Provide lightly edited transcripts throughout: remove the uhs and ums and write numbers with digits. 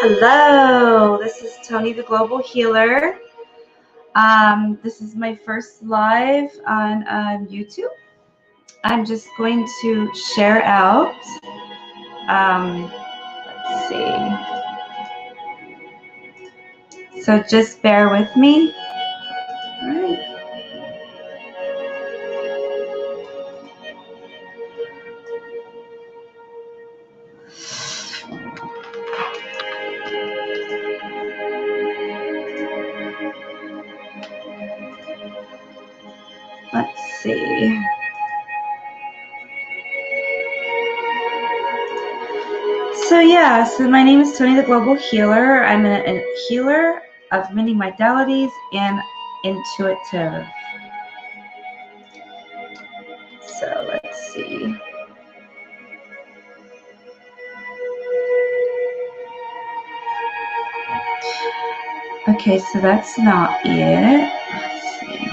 Hello, this is Toni the Global Healer. This is my first live on YouTube. I'm just going to share out. Let's see. So just bear with me. All right. Let's see. So my name is Toni the Global Healer. I'm a healer of many modalities and intuitive. So let's see. Okay, so that's not it. Let's see.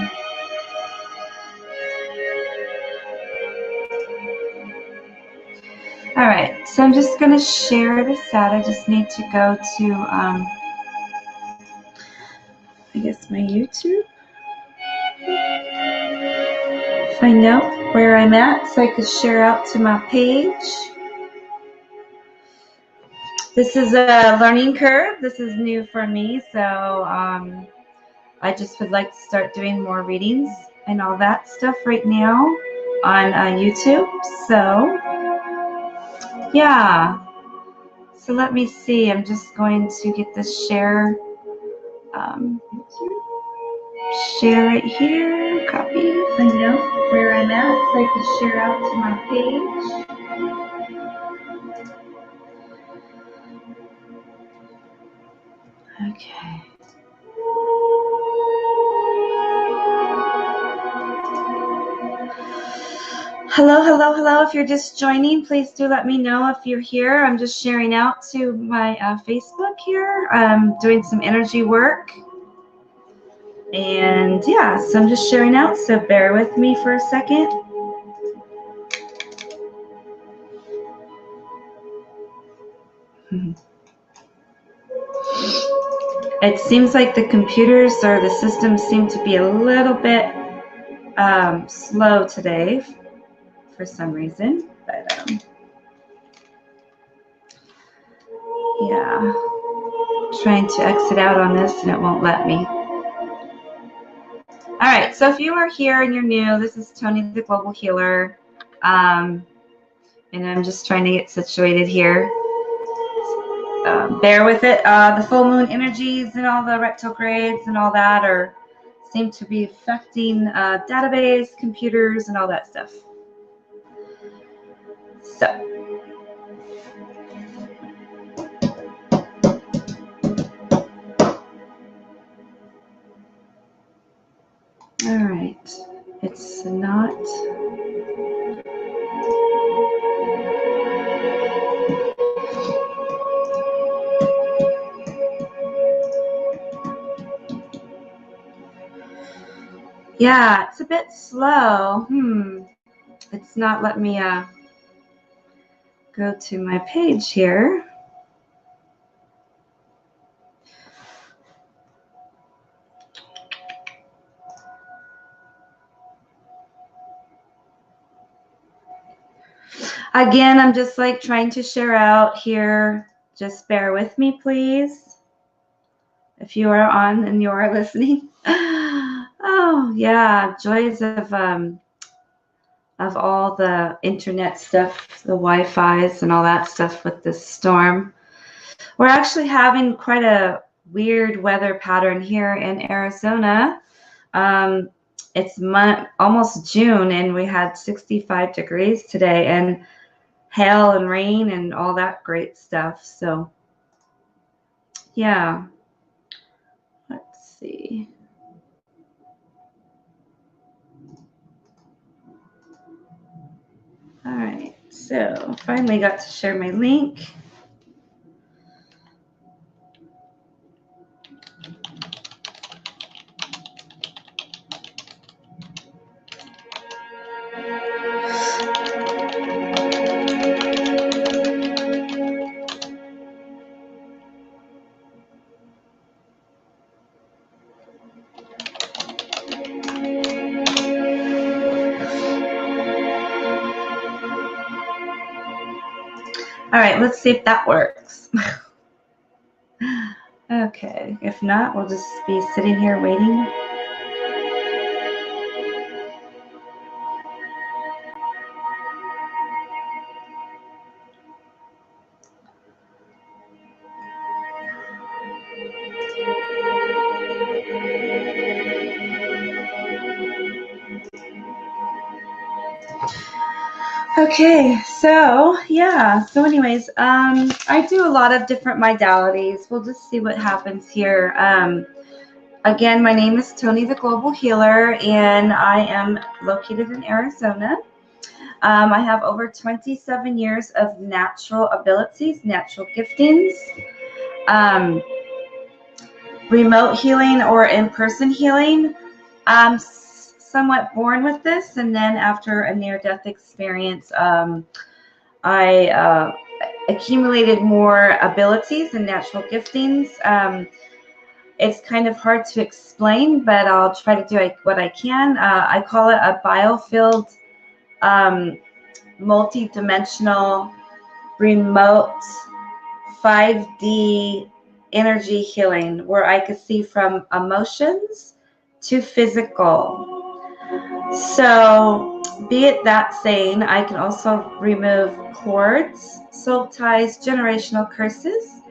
All right, so I'm just going to share this out. I just need to go to, I guess, my YouTube. Find out where I'm at so I could share out to my page. This is a learning curve. This is new for me, so I just would like to start doing more readings and all that stuff right now on YouTube. So, yeah. So let me see. I'm just going to get this share. Share right here. Copy. Find out where I'm at so I can share out to my page. Okay. Hello, hello, hello. If you're just joining, please do let me know if you're here. I'm just sharing out to my Facebook here. I'm doing some energy work. And yeah, so I'm just sharing out. So bear with me for a second. It seems like the computers or the systems seem to be a little bit slow today for some reason, but yeah, trying to exit out on this and it won't let me. All right, so if you are here and you're new, this is Toni the Global Healer, and I'm just trying to get situated here. Bear with it. The full moon energies and all the retrogrades and all that seem to be affecting database, computers, and all that stuff. So, all right, it's not. Yeah, it's a bit slow. It's not letting me go to my page here. Again, I'm just like trying to share out here. Just bear with me, please. If you are on and you are listening. Oh, yeah, joys of all the internet stuff, the Wi-Fi's and all that stuff with this storm. We're actually having quite a weird weather pattern here in Arizona. It's almost June, and we had 65 degrees today, and hail and rain and all that great stuff. So, yeah. Let's see. All right, so finally got to share my link. All right, let's see if that works. Okay, if not, we'll just be sitting here waiting. Okay, so yeah, so anyways, I do a lot of different modalities. We'll just see what happens here. Again, my name is Toni the Global Healer, and I am located in Arizona. I have over 27 years of natural abilities, natural giftings, remote healing or in-person healing. I'm somewhat born with this, and then after a near-death experience, I accumulated more abilities and natural giftings. It's kind of hard to explain, but I'll try to do what I can. I call it a BIOFIELD multi-dimensional remote 5D energy healing, where I could see from emotions to physical. So, be it that saying, I can also remove cords, soul ties, generational curses.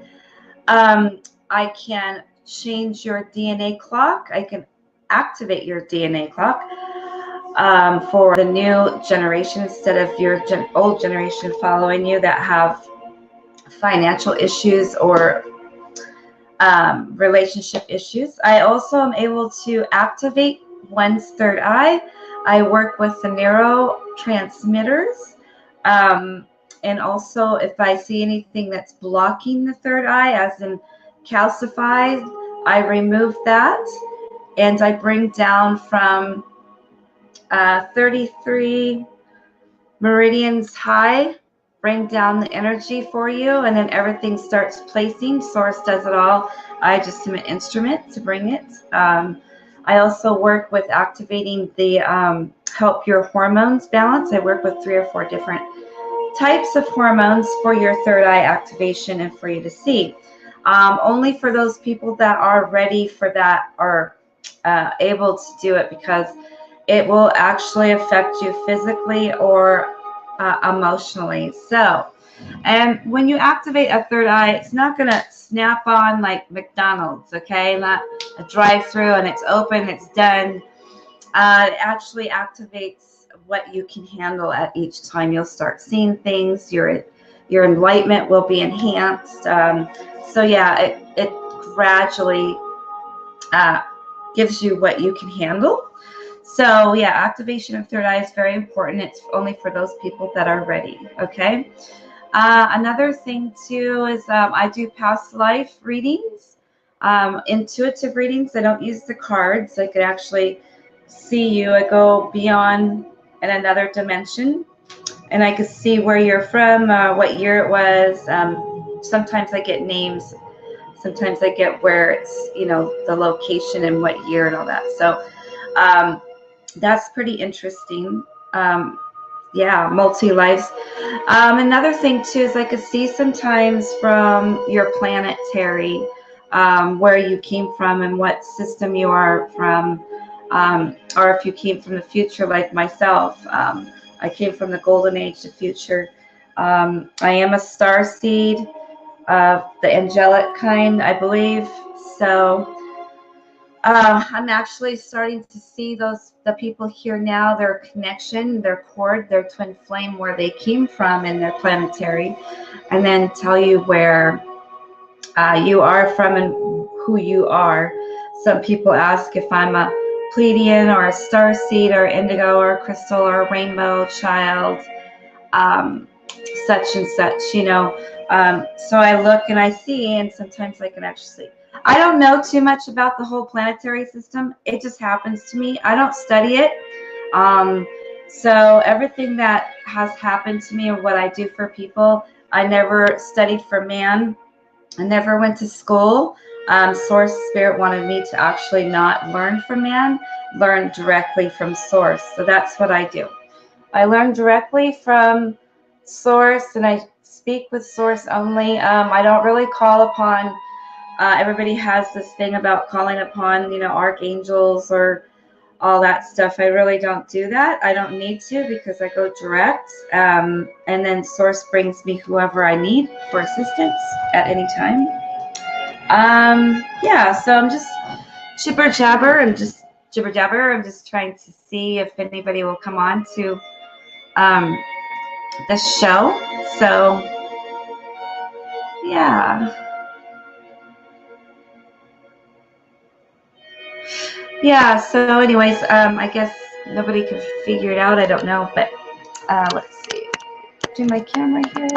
I can change your DNA clock. I can activate your DNA clock for the new generation instead of your old generation following you that have financial issues or relationship issues. I also am able to activate one's third eye. I work with the neurotransmitters. And also, if I see anything that's blocking the third eye, as in calcified, I remove that. And I bring down from 33 meridians high, bring down the energy for you, and then everything starts placing. Source does it all. I just am an instrument to bring it. I also work with activating the help your hormones balance. I work with 3 or 4 different types of hormones for your third eye activation and for you to see. Only for those people that are ready for that are able to do it, because it will actually affect you physically or emotionally. So, and when you activate a third eye, it's not going to snap on like McDonald's, okay? Not a drive-through and it's open, it's done. It actually activates what you can handle at each time. You'll start seeing things. Your enlightenment will be enhanced. So yeah, it gradually gives you what you can handle. So yeah, activation of third eye is very important. It's only for those people that are ready, okay? Another thing too is I do past life readings, intuitive readings. I don't use the cards. I could actually see you. I go beyond in another dimension, and I could see where you're from, what year it was. Sometimes I get names. Sometimes I get where it's, the location and what year and all that. So that's pretty interesting. Yeah, multi-lives. Another thing too is I could see sometimes from your planetary, where you came from and what system you are from, or if you came from the future like myself. I came from the golden age, the future. I am a star seed of the angelic kind, I believe. So I'm actually starting to see the people here now, their connection, their cord, their twin flame, where they came from in their planetary, and then tell you where you are from and who you are. Some people ask if I'm a Pleiadian or a star seed or indigo or a crystal or a rainbow child, such and such, so I look and I see, and sometimes I can actually see. I don't know too much about the whole planetary system. It just happens to me. I don't study it. So everything that has happened to me and what I do for people, I never studied for man. I never went to school. Source Spirit wanted me to actually not learn from man, learn directly from Source. So that's what I do. I learn directly from Source, and I speak with source only. I don't really call upon, everybody has this thing about calling upon, archangels or all that stuff. I really don't do that. I don't need to, because I go direct, and then source brings me whoever I need for assistance at any time. Yeah, so I'm just jibber jabber and just jibber jabber. I'm just trying to see if anybody will come on to the show. So yeah, so anyways, I guess nobody can figure it out. I don't know, but let's see. Do my camera here.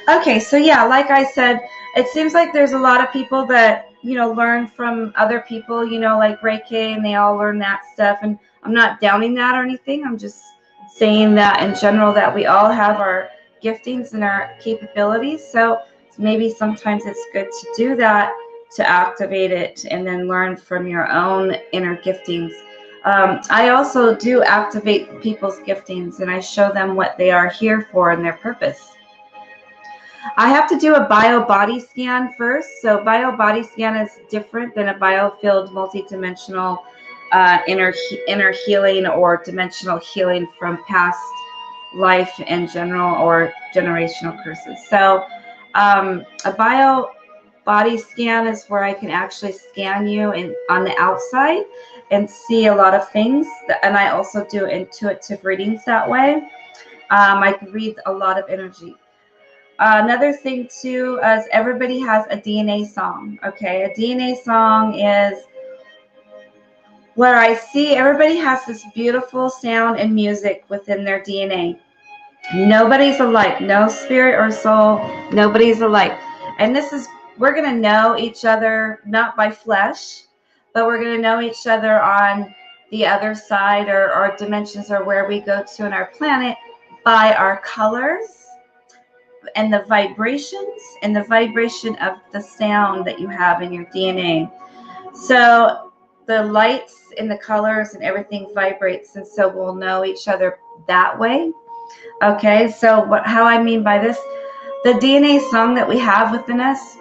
Okay, so yeah, like I said, it seems like there's a lot of people that, learn from other people, like Reiki, and they all learn that stuff. And I'm not downing that or anything. I'm just saying that in general, that we all have our giftings and our capabilities. So maybe sometimes it's good to do that, to activate it and then learn from your own inner giftings. I also do activate people's giftings, and I show them what they are here for and their purpose. I have to do a bio body scan first. So bio body scan is different than a biofield multidimensional inner healing or dimensional healing from past life in general or generational curses. So a bio body scan is where I can actually scan you on the outside and see a lot of things. And I also do intuitive readings that way. I can read a lot of energy. Another thing too is everybody has a DNA song. Okay, a DNA song is where I see everybody has this beautiful sound and music within their DNA. Nobody's alike. No spirit or soul. Nobody's alike. And this is, we're going to know each other not by flesh, but we're going to know each other on the other side or dimensions or where we go to in our planet by our colors and the vibrations and the vibration of the sound that you have in your DNA. So the lights and the colors and everything vibrates, and so we'll know each other that way. Okay, so how I mean by this, the DNA song that we have within us,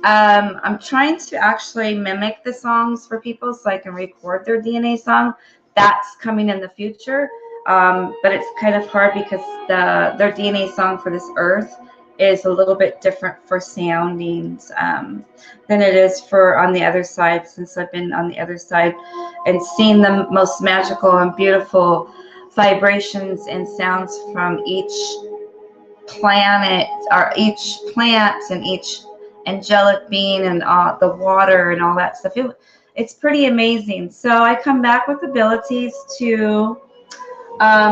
I'm trying to actually mimic the songs for people so I can record their DNA song. That's coming in the future. But it's kind of hard because their DNA song for this earth is a little bit different for soundings than it is for on the other side, since I've been on the other side and seen the most magical and beautiful vibrations and sounds from each planet or each plant and each angelic being and the water and all that stuff. It's pretty amazing. So I come back with abilities to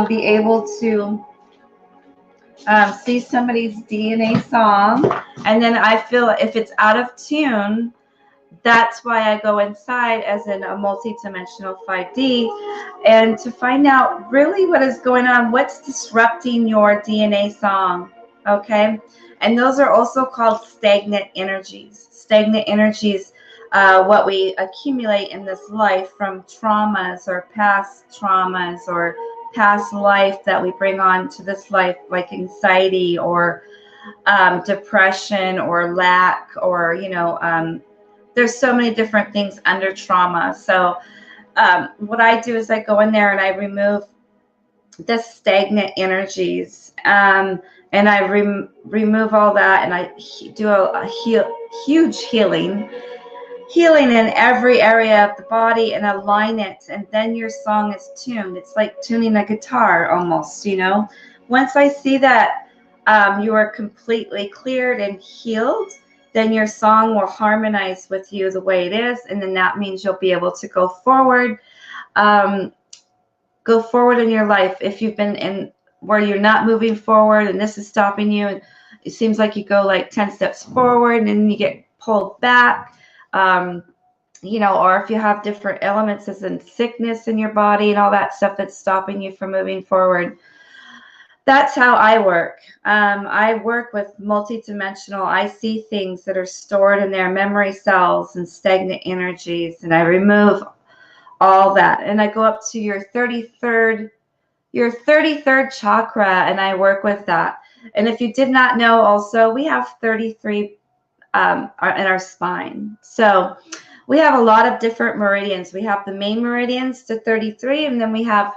be able to see somebody's DNA song, and then I feel if it's out of tune, that's why I go inside as in a multi-dimensional 5D, and to find out really what is going on, what's disrupting your DNA song, okay? And those are also called stagnant energies. Stagnant energies, what we accumulate in this life from traumas or past traumas or past life that we bring on to this life, like anxiety or depression or lack, or there's so many different things under trauma. So what I do is I go in there and I remove the stagnant energies, and I remove all that, and I do a huge healing in every area of the body and align it, and then your song is tuned. It's like tuning a guitar almost, Once I see that you are completely cleared and healed, then your song will harmonize with you the way it is, and then that means you'll be able to go forward in your life. If you've been in where you're not moving forward and this is stopping you, and it seems like you go like 10 steps forward and then you get pulled back, or if you have different elements as in sickness in your body and all that stuff that's stopping you from moving forward. That's how I work. I work with multidimensional. I see things that are stored in their memory cells and stagnant energies, and I remove all that. And I go up to your 33rd your 33rd chakra, and I work with that. And if you did not know, also, we have 33 in our spine. So we have a lot of different meridians. We have the main meridians to 33, and then we have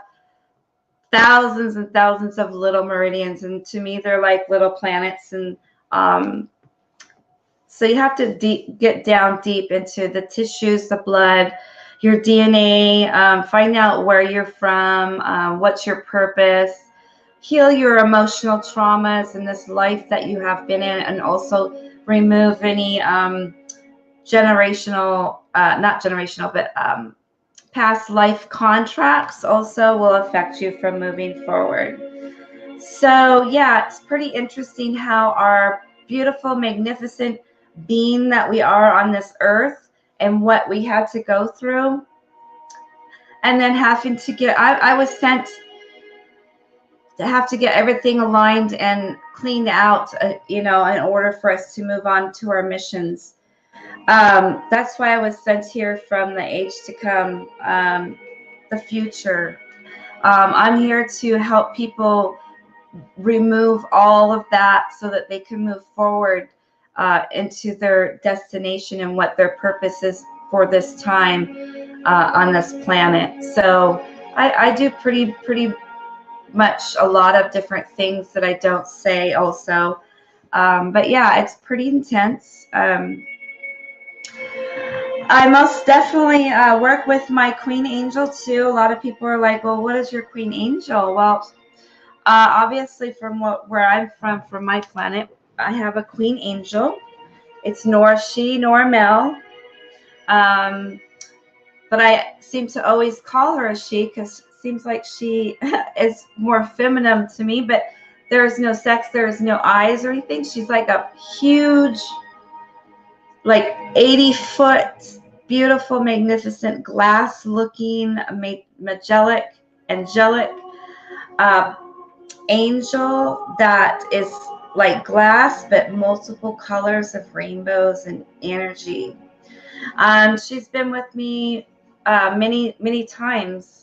thousands and thousands of little meridians. And to me, they're like little planets. And so you have to get down deep into the tissues, the blood, your DNA, find out where you're from, what's your purpose, heal your emotional traumas in this life that you have been in, and also remove any generational, not generational, but past life contracts also will affect you from moving forward. So yeah, it's pretty interesting how our beautiful, magnificent being that we are on this earth and what we had to go through, and then having to get, I was sent to have to get everything aligned and cleaned out, you know, in order for us to move on to our missions. That's why I was sent here from the age to come, the future. I'm here to help people remove all of that so that they can move forward into their destination and what their purpose is for this time on this planet. So I do pretty much a lot of different things that I don't say also. But yeah, it's pretty intense. I most definitely work with my Queen Angel too. A lot of people are like, well, what is your Queen Angel? Well, obviously from where I'm from my planet, I have a Queen Angel. It's nor she nor male. But I seem to always call her a she because it seems like she is more feminine to me, but there is no sex, there is no eyes or anything. She's like a huge, like 80-foot, beautiful, magnificent, glass-looking, angelic angel that is like glass, but multiple colors of rainbows and energy. She's been with me many times.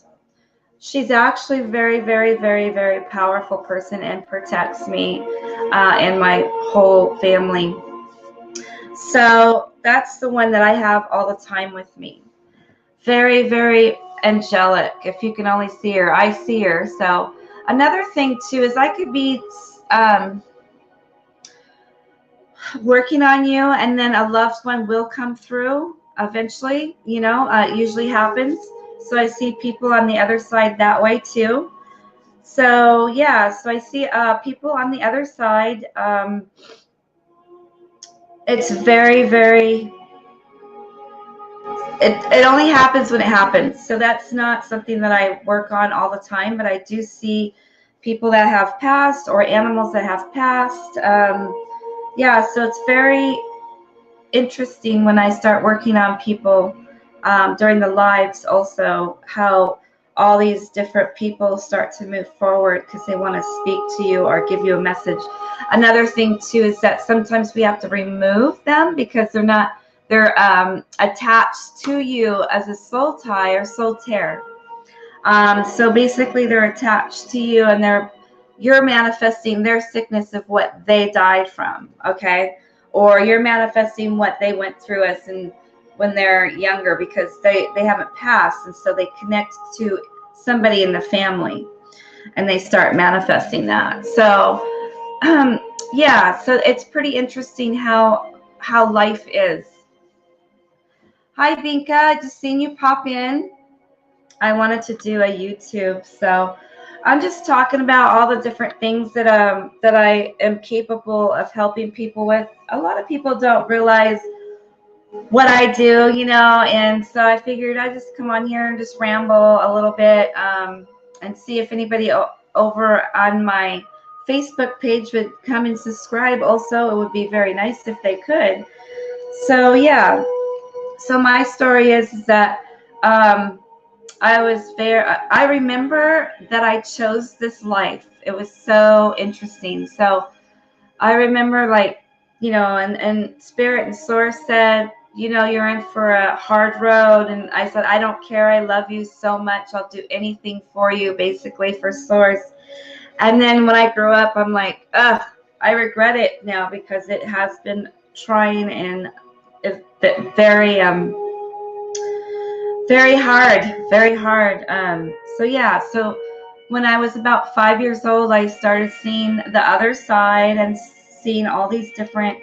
She's actually very, very, very, very powerful person and protects me and my whole family. So that's the one that I have all the time with me. Very, very angelic. If you can only see her, I see her. So another thing too is I could be working on you, and then a loved one will come through eventually. You know, it usually happens. So I see people on the other side that way too. So yeah, so I see people on the other side. It's very, very, it only happens when it happens. So that's not something that I work on all the time, but I do see people that have passed or animals that have passed. Yeah, so it's very interesting when I start working on people during the lives also, how all these different people start to move forward because they want to speak to you or give you a message. Another thing too is that sometimes we have to remove them because they're attached to you as a soul tie or soul tear. So basically they're attached to you and you're manifesting their sickness of what they died from, okay? Or you're manifesting what they went through when they're younger because they haven't passed, and so they connect to somebody in the family and they start manifesting that. So yeah, so it's pretty interesting how life is. Hi Binka, I just seen you pop in. I wanted to do a YouTube, so I'm just talking about all the different things that I am capable of helping people with. A lot of people don't realize what I do, you know, and so I figured I'd just come on here and just ramble a little bit and see if anybody over on my Facebook page would come and subscribe. Also, it would be very nice if they could. So yeah, so my story is that I remember that I chose this life. It was so interesting. So I remember, like, you know, and Spirit and Source said, you know, you're in for a hard road. And I said, I don't care. I love you so much. I'll do anything for you, basically, for Source. And then when I grew up, I'm like, ugh, I regret it now because it has been trying and very, very hard, very hard. So yeah, so when I was about 5 years old, I started seeing the other side and seeing all these different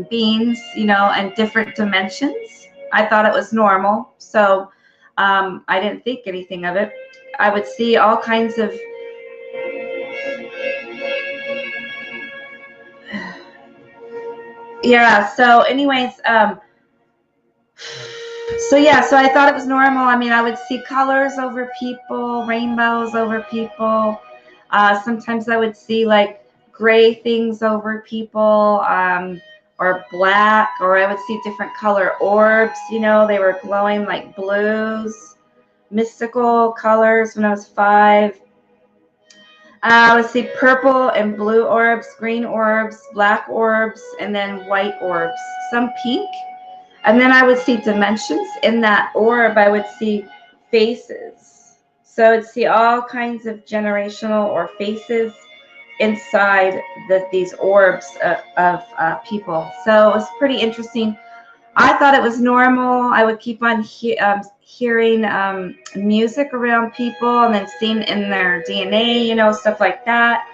beings, you know, and different dimensions. I thought it was normal, so I didn't think anything of it. I would see all kinds of yeah. So anyways, so yeah, so I thought it was normal. I mean, I would see colors over people, rainbows over people. Sometimes I would see like gray things over people, or black, or I would see different color orbs. You know, they were glowing like blues, mystical colors when I was 5. I would see purple and blue orbs, green orbs, black orbs, and then white orbs, some pink. And then I would see dimensions in that orb. I would see faces. So I would see all kinds of generational or faces inside these orbs of people. So it was pretty interesting. I thought it was normal. I would keep on hearing music around people and then seeing in their DNA, you know, stuff like that.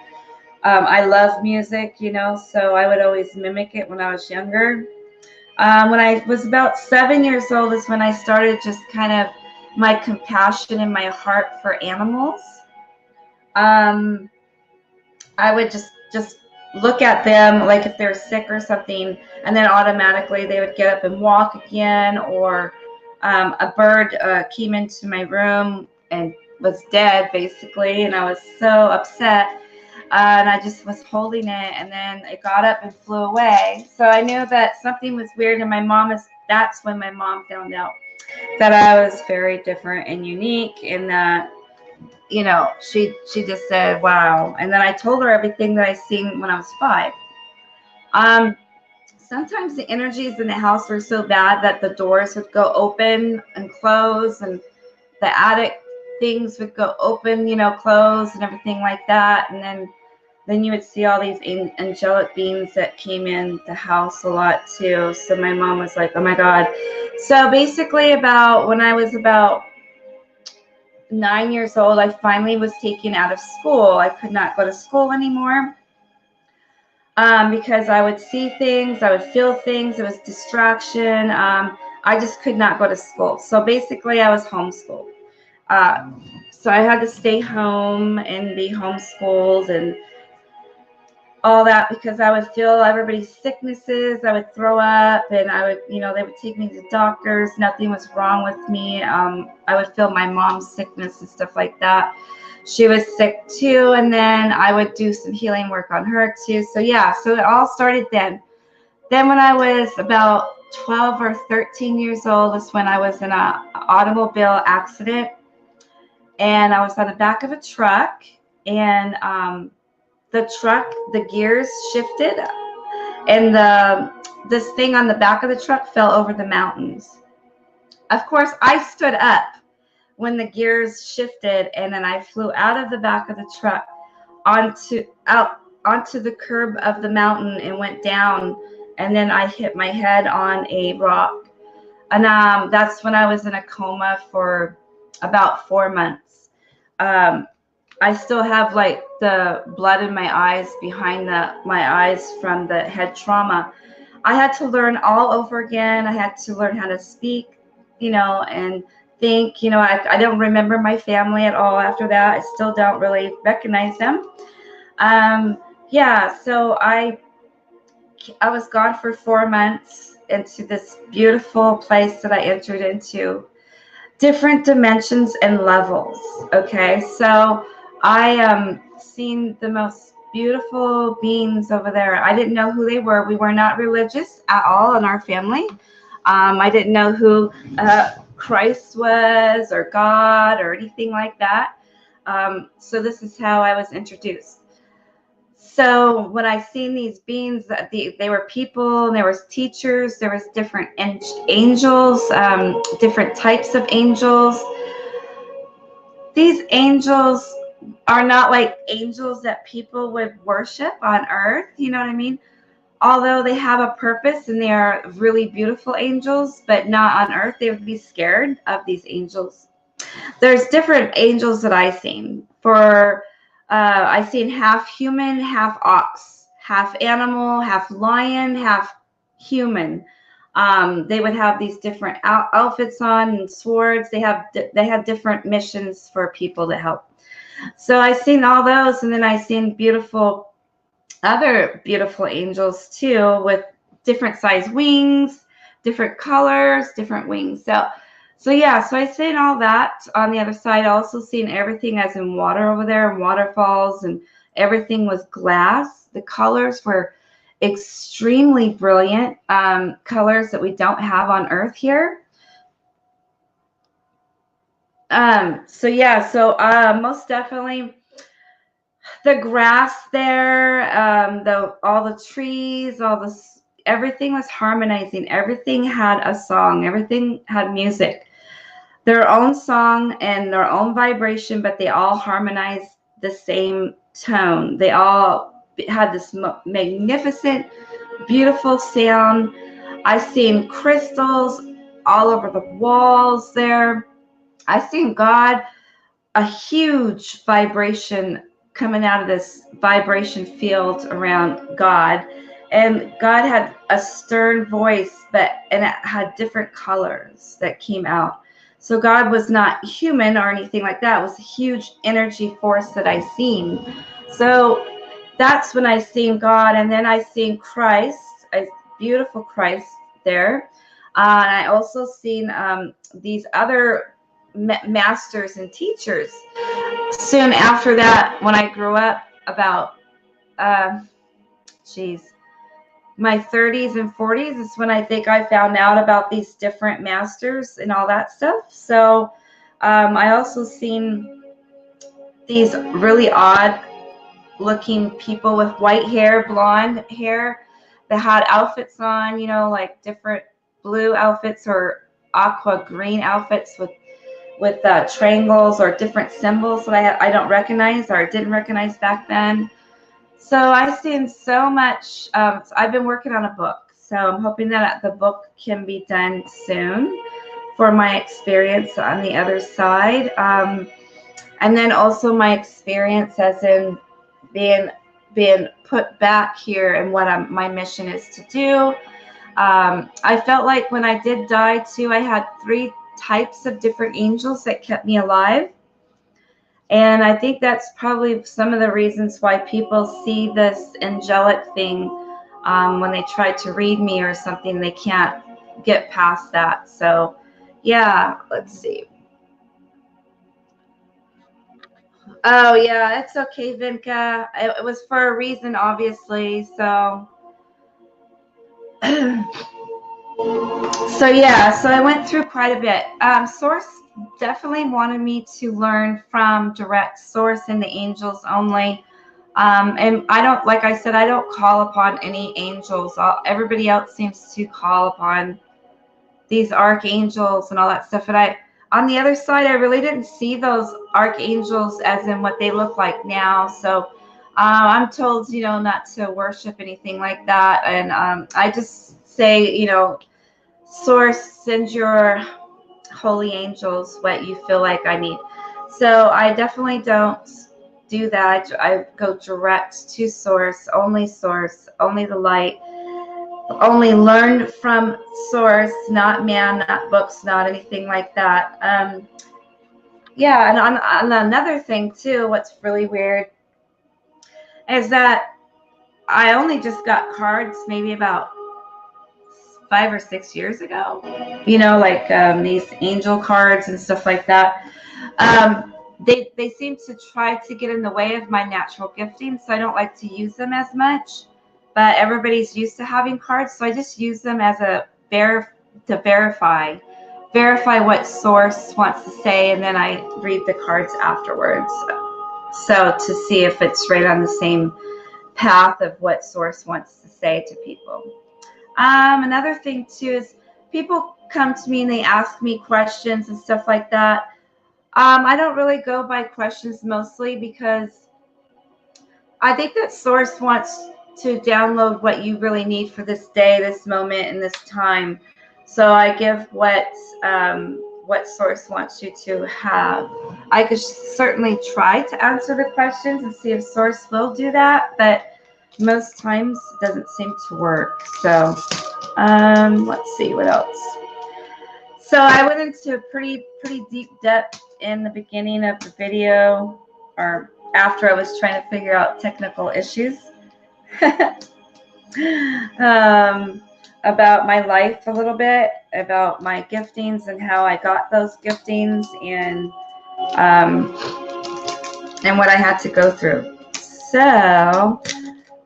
I love music, you know, so I would always mimic it when I was younger. When I was about 7 years old is when I started just kind of my compassion in my heart for animals. I would just look at them like if they're sick or something, and then automatically they would get up and walk again. Or a bird came into my room and was dead, basically, and I was so upset. And I just was holding it, and then it got up and flew away. So I knew that something was weird, and that's when my mom found out that I was very different and unique, and that, you know, she just said, wow. And then I told her everything that I seen when I was 5. Sometimes the energies in the house were so bad that the doors would go open and close, and the attic things would go open, you know, close and everything like that. And then you would see all these angelic beings that came in the house a lot too. So my mom was like, oh my God. So basically when I was about 9 years old, I finally was taken out of school. I could not go to school anymore because I would see things, I would feel things. It was distraction. I just could not go to school. So basically I was homeschooled. So I had to stay home and be homeschooled and all that because I would feel everybody's sicknesses. I would throw up, and I would, you know, they would take me to doctors. Nothing was wrong with me. I would feel my mom's sickness and stuff like that. She was sick too, and then I would do some healing work on her too. So yeah, so it all started then. Then when I was about 12 or 13 years old is when I was in an automobile accident, and I was on the back of a truck, and the gears shifted, and this thing on the back of the truck fell over the mountains. Of course, I stood up when the gears shifted, and then I flew out of the back of the truck onto the curb of the mountain and went down, and then I hit my head on a rock. And that's when I was in a coma for about 4 months. I still have like the blood in my eyes behind my eyes from the head trauma. I had to learn all over again. I had to learn how to speak, you know, and think, you know. I don't remember my family at all after that. I still don't really recognize them. Yeah, so I was gone for 4 months into this beautiful place that I entered into. Different dimensions and levels. Okay, so I seen the most beautiful beings over there. I didn't know who they were. We were not religious at all in our family. I didn't know who Christ was or God or anything like that. So this is how I was introduced. So when I seen these beings, they were people, and there was teachers, there was different angels, different types of angels. These angels are not like angels that people would worship on earth, you know what I mean? Although they have a purpose and they are really beautiful angels, but not on earth. They would be scared of these angels. There's different angels that I've seen. I've seen half human, half ox, half animal, half lion, half human. They would have these different outfits on and swords. They have different missions for people to help. So I've seen all those, and then I've seen other beautiful angels too, with different size wings, different colors, different wings. So yeah, so I've seen all that. On the other side, I also seen everything as in water over there, and waterfalls, and everything was glass. The colors were extremely brilliant, colors that we don't have on earth here. So yeah, so most definitely the grass there, all the trees, everything was harmonizing. Everything had a song. Everything had music, their own song and their own vibration, but they all harmonized the same tone. They all had this magnificent, beautiful sound. I seen crystals all over the walls there. I seen God, a huge vibration coming out of this vibration field around God. And God had a stern voice, and it had different colors that came out. So God was not human or anything like that. It was a huge energy force that I seen. So that's when I seen God. And then I seen Christ, a beautiful Christ there. And I also seen these other masters and teachers. Soon after that, when I grew up, about my 30s and 40s, is when I think I found out about these different masters and all that stuff. So I also seen these really odd looking people with white hair, blonde hair, that had outfits on, like different blue outfits or aqua green outfits with triangles or different symbols that I don't recognize or didn't recognize back then. So I've seen so much. So I've been working on a book. So I'm hoping that the book can be done soon for my experience on the other side. And then also my experience as in being put back here and what my mission is to do. I felt like when I did die too, I had 3 types of different angels that kept me alive. And I think that's probably some of the reasons why people see this angelic thing when they try to read me or something. They can't get past that. So yeah, let's see. Oh yeah, it's okay, Vinka. It was for a reason, obviously. So so yeah, so I went through quite a bit. Source definitely wanted me to learn from direct source and the angels only. And I don't, like I said, I don't call upon any angels. Everybody else seems to call upon these archangels and all that stuff. And on the other side, I really didn't see those archangels as in what they look like now. So I'm told, not to worship anything like that. And I just say, Source, send your holy angels what you feel like I need. So I definitely don't do that. I go direct to source, only the light, only learn from source, not man, not books, not anything like that. Yeah, and on another thing too, what's really weird is that I only just got cards maybe about 5 or 6 years ago, like these angel cards and stuff like that. They seem to try to get in the way of my natural gifting, so I don't like to use them as much. But everybody's used to having cards, so I just use them as to verify what source wants to say, and then I read the cards afterwards. So to see if it's right on the same path of what Source wants to say to people. Another thing too is people come to me and they ask me questions and stuff like that. I don't really go by questions mostly because I think that Source wants to download what you really need for this day, this moment, and this time. So I give what Source wants you to have. I could certainly try to answer the questions and see if Source will do that, but most times it doesn't seem to work. So let's see what else. So I went into pretty deep depth in the beginning of the video, or after I was trying to figure out technical issues about my life a little bit, about my giftings and how I got those giftings, and what I had to go through. So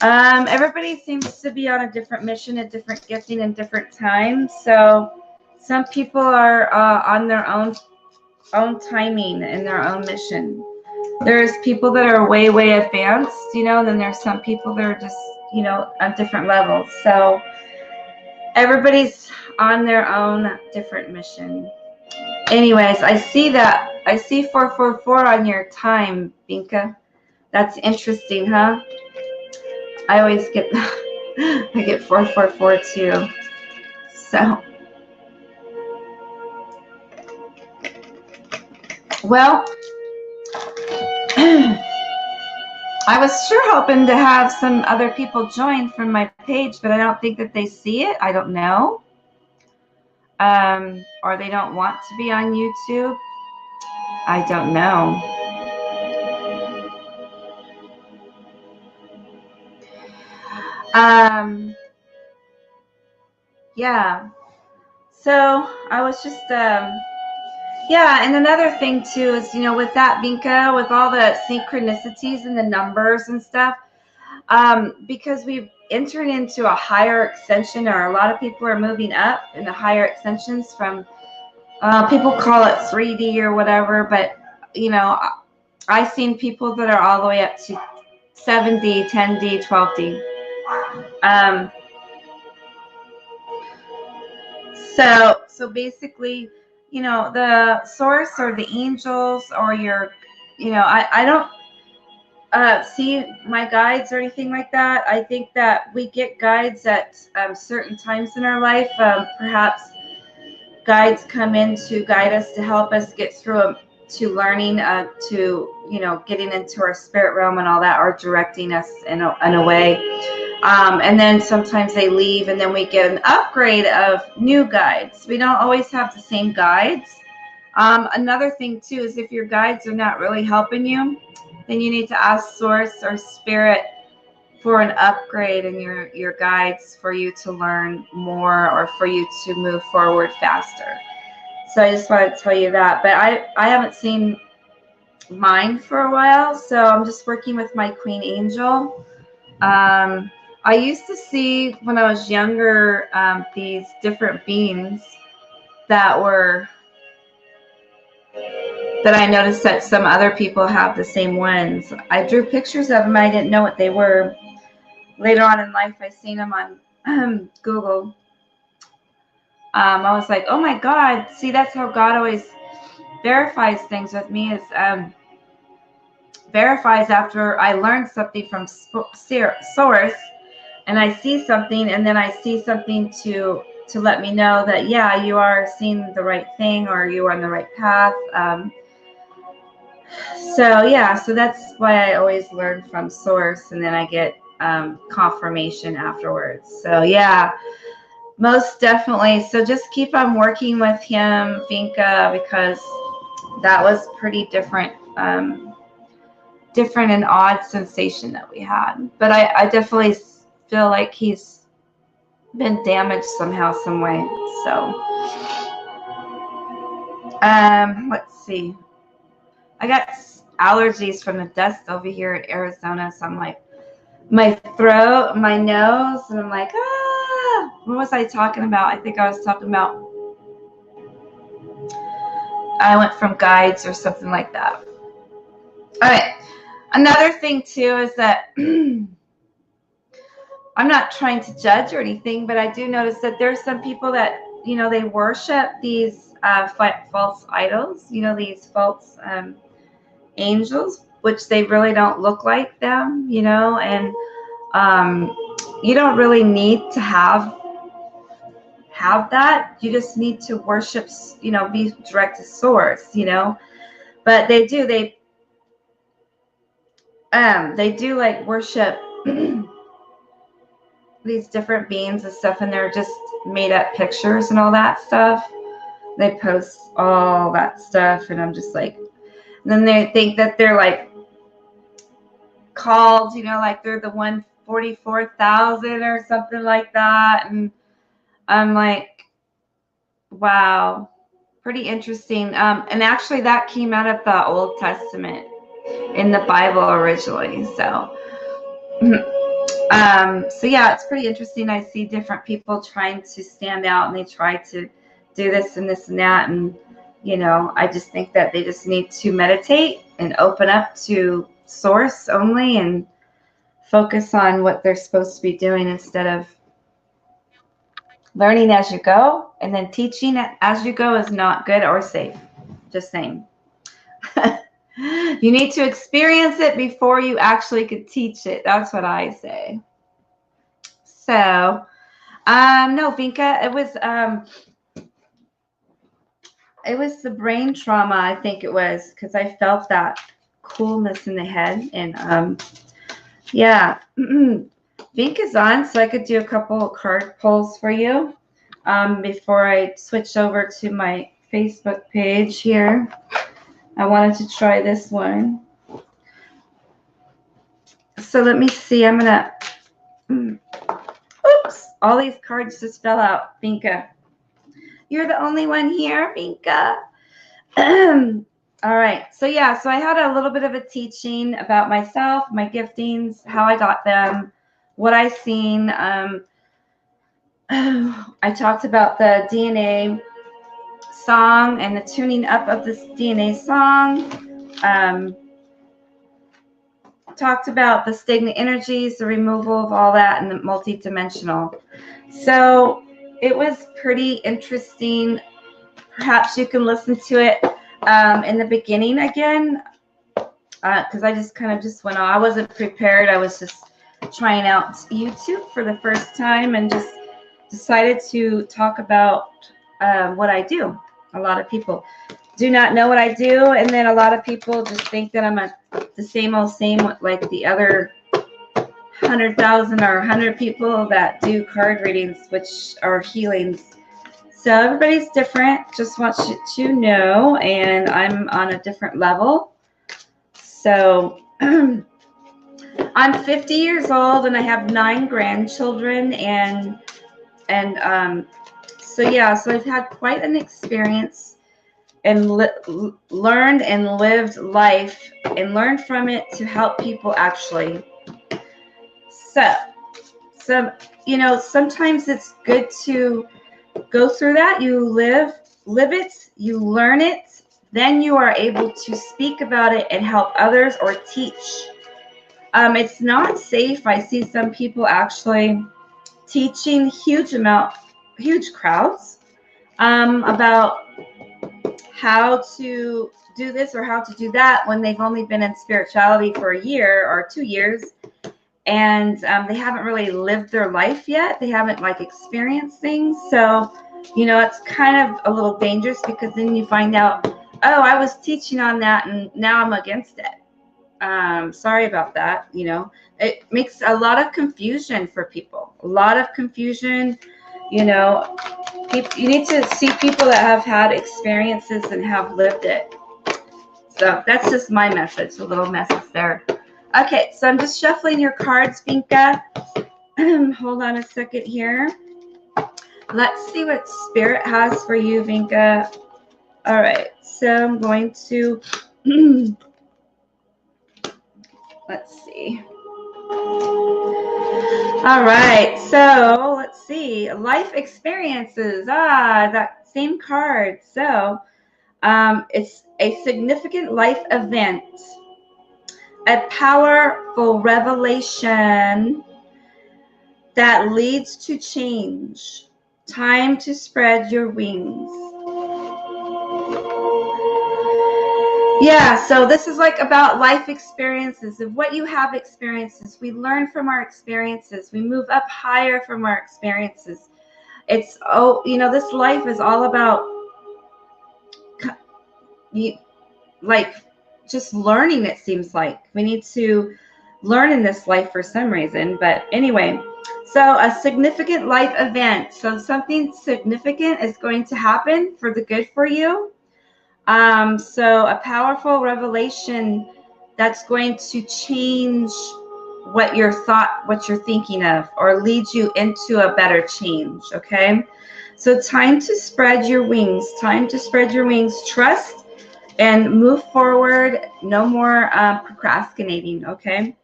everybody seems to be on a different mission, a different gifting, and different times. So some people are on their own timing and their own mission. There's people that are way advanced, you know, and then there's some people that are just, you know, on different levels. So everybody's on their own different mission. Anyways, I see 444 on your time, Binka. That's interesting, huh? I always get I get 444 too. So well, I was sure hoping to have some other people join from my page, but I don't think that they see it. I don't know. Or they don't want to be on YouTube. I don't know. Yeah. So I was just yeah, and another thing too is, you know, with that, Binka, with all the synchronicities and the numbers and stuff, because we've entered into a higher extension, or a lot of people are moving up in the higher extensions from, people call it 3D or whatever, but, you know, I've seen people that are all the way up to 7D, 10D, 12D. So basically, you know, the Source or the angels or your, you know, I don't see my guides or anything like that. I think that we get guides at certain times in our life. Perhaps guides come in to guide us, to help us get through to learning, to, you know, getting into our spirit realm and all that, or directing us in a way. And then sometimes they leave, and then we get an upgrade of new guides. We don't always have the same guides. Another thing too is if your guides are not really helping you, then you need to ask Source or Spirit for an upgrade in your guides, for you to learn more or for you to move forward faster. So I just wanted to tell you that. But I haven't seen mine for a while, so I'm just working with my Queen Angel. I used to see when I was younger these different beings that I noticed that some other people have the same ones. I drew pictures of them. I didn't know what they were. Later on in life, I seen them on Google. I was like, oh my God. See, that's how God always verifies things with me, is verifies after I learned something from Source, and I see something, and then I see something to let me know that, yeah, you are seeing the right thing, or you are on the right path. So yeah, so that's why I always learn from Source, and then I get confirmation afterwards. So yeah, most definitely. So just keep on working with him, Vinka, because that was pretty different and odd sensation that we had. But I definitely feel like he's been damaged somehow, some way. So let's see. I got allergies from the dust over here in Arizona, so I'm like, my throat, my nose, and I'm like, ah. What was I talking about? I think I was talking about, I went from guides or something like that. All right. Another thing too is that I'm not trying to judge or anything, but I do notice that there's some people that, you know, they worship these false idols, you know, these false angels, which they really don't look like them, you know, and you don't really need to have that. You just need to worship, you know, be direct to source, you know. But they do like worship these different beings and stuff, and they're just made up pictures and all that stuff. They post all that stuff, and I'm just like, and then they think that they're like called, you know, like they're the 144,000 or something like that. And I'm like, wow, pretty interesting. And actually that came out of the Old Testament in the Bible originally. So, so yeah, it's pretty interesting. I see different people trying to stand out, and they try to do this and this and that. And, you know, I just think that they just need to meditate and open up to source only and focus on what they're supposed to be doing instead of learning as you go. And then teaching as you go is not good or safe. Just saying. You need to experience it before you actually could teach it. That's what I say. So, no, Vinka, it was the brain trauma, I think it was, because I felt that coolness in the head. And yeah, Vinka's on, so I could do a couple of card pulls for you before I switch over to my Facebook page here. I wanted to try this one. So let me see. I'm going to... Oops. All these cards just fell out, Vinka. You're the only one here, Vinka. All right. So yeah, so I had a little bit of a teaching about myself, my giftings, how I got them, what I seen. I talked about the DNA song and the tuning up of this DNA song. Talked about the stagnant energies, the removal of all that, and the multidimensional. So it was pretty interesting. Perhaps you can listen to it in the beginning again, because I just kind of just went on. I wasn't prepared. I was just trying out YouTube for the first time and just decided to talk about what I do. A lot of people do not know what I do, and then a lot of people just think that I'm the same old same like the other 100,000 or 100 people that do card readings, which are healings. So everybody's different. Just want you to know, and I'm on a different level. So I'm 50 years old, and I have 9 grandchildren, and so yeah, so I've had quite an experience and learned and lived life and learned from it to help people actually. So you know, sometimes it's good to go through that. You live it, you learn it, then you are able to speak about it and help others or teach. It's not safe. I see some people actually teaching huge crowds about how to do this or how to do that when they've only been in spirituality for a year or 2 years, and they haven't really lived their life yet. They haven't like experienced things. So, you know, it's kind of a little dangerous, because then you find out, oh, I was teaching on that and now I'm against it. Sorry about that. You know, it makes a lot of confusion for people, a lot of confusion. You know, you need to see people that have had experiences and have lived it. So that's just my message, a little message there. Okay, so I'm just shuffling your cards, Vinka. Hold on a second here. Let's see what Spirit has for you, Vinka. All right, so I'm going to, let's see. All right, so let's see. Life experiences. That same card. So it's a significant life event, a powerful revelation that leads to change. Time to spread your wings. Yeah, so this is like about life experiences. Of what you have experiences, we learn from our experiences. We move up higher from our experiences. It's, oh, you know, this life is all about like just learning. It seems like we need to learn in this life for some reason. But anyway, so a significant life event. So something significant is going to happen for the good for you. So a powerful revelation that's going to change what you're thinking of, or lead you into a better change. Okay, so time to spread your wings. Time to spread your wings. Trust and move forward. No more procrastinating. Okay.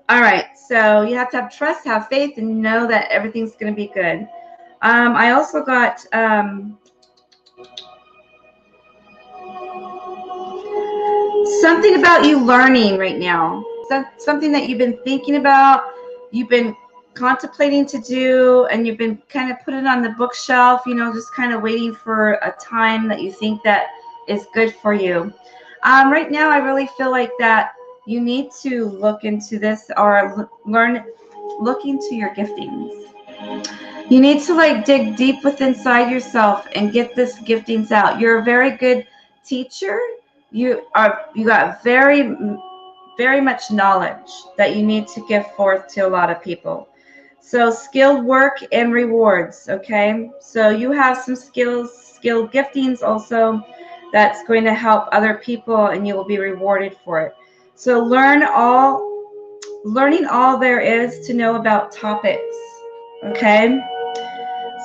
All right. So you have to have trust, have faith, and know that everything's going to be good. I also got something about you learning right now. Something that you've been thinking about, you've been contemplating to do, and you've been kind of putting it on the bookshelf, you know, just kind of waiting for a time that you think that is good for you. Right now, I really feel like that you need to look into this, or look into your giftings. You need to like dig deep within inside yourself and get this giftings out. You're a very good teacher. You got very, very much knowledge that you need to give forth to a lot of people. So skilled work and rewards. Okay, so you have some skilled giftings also that's going to help other people, and you will be rewarded for it. So learning all there is to know about topics. Okay,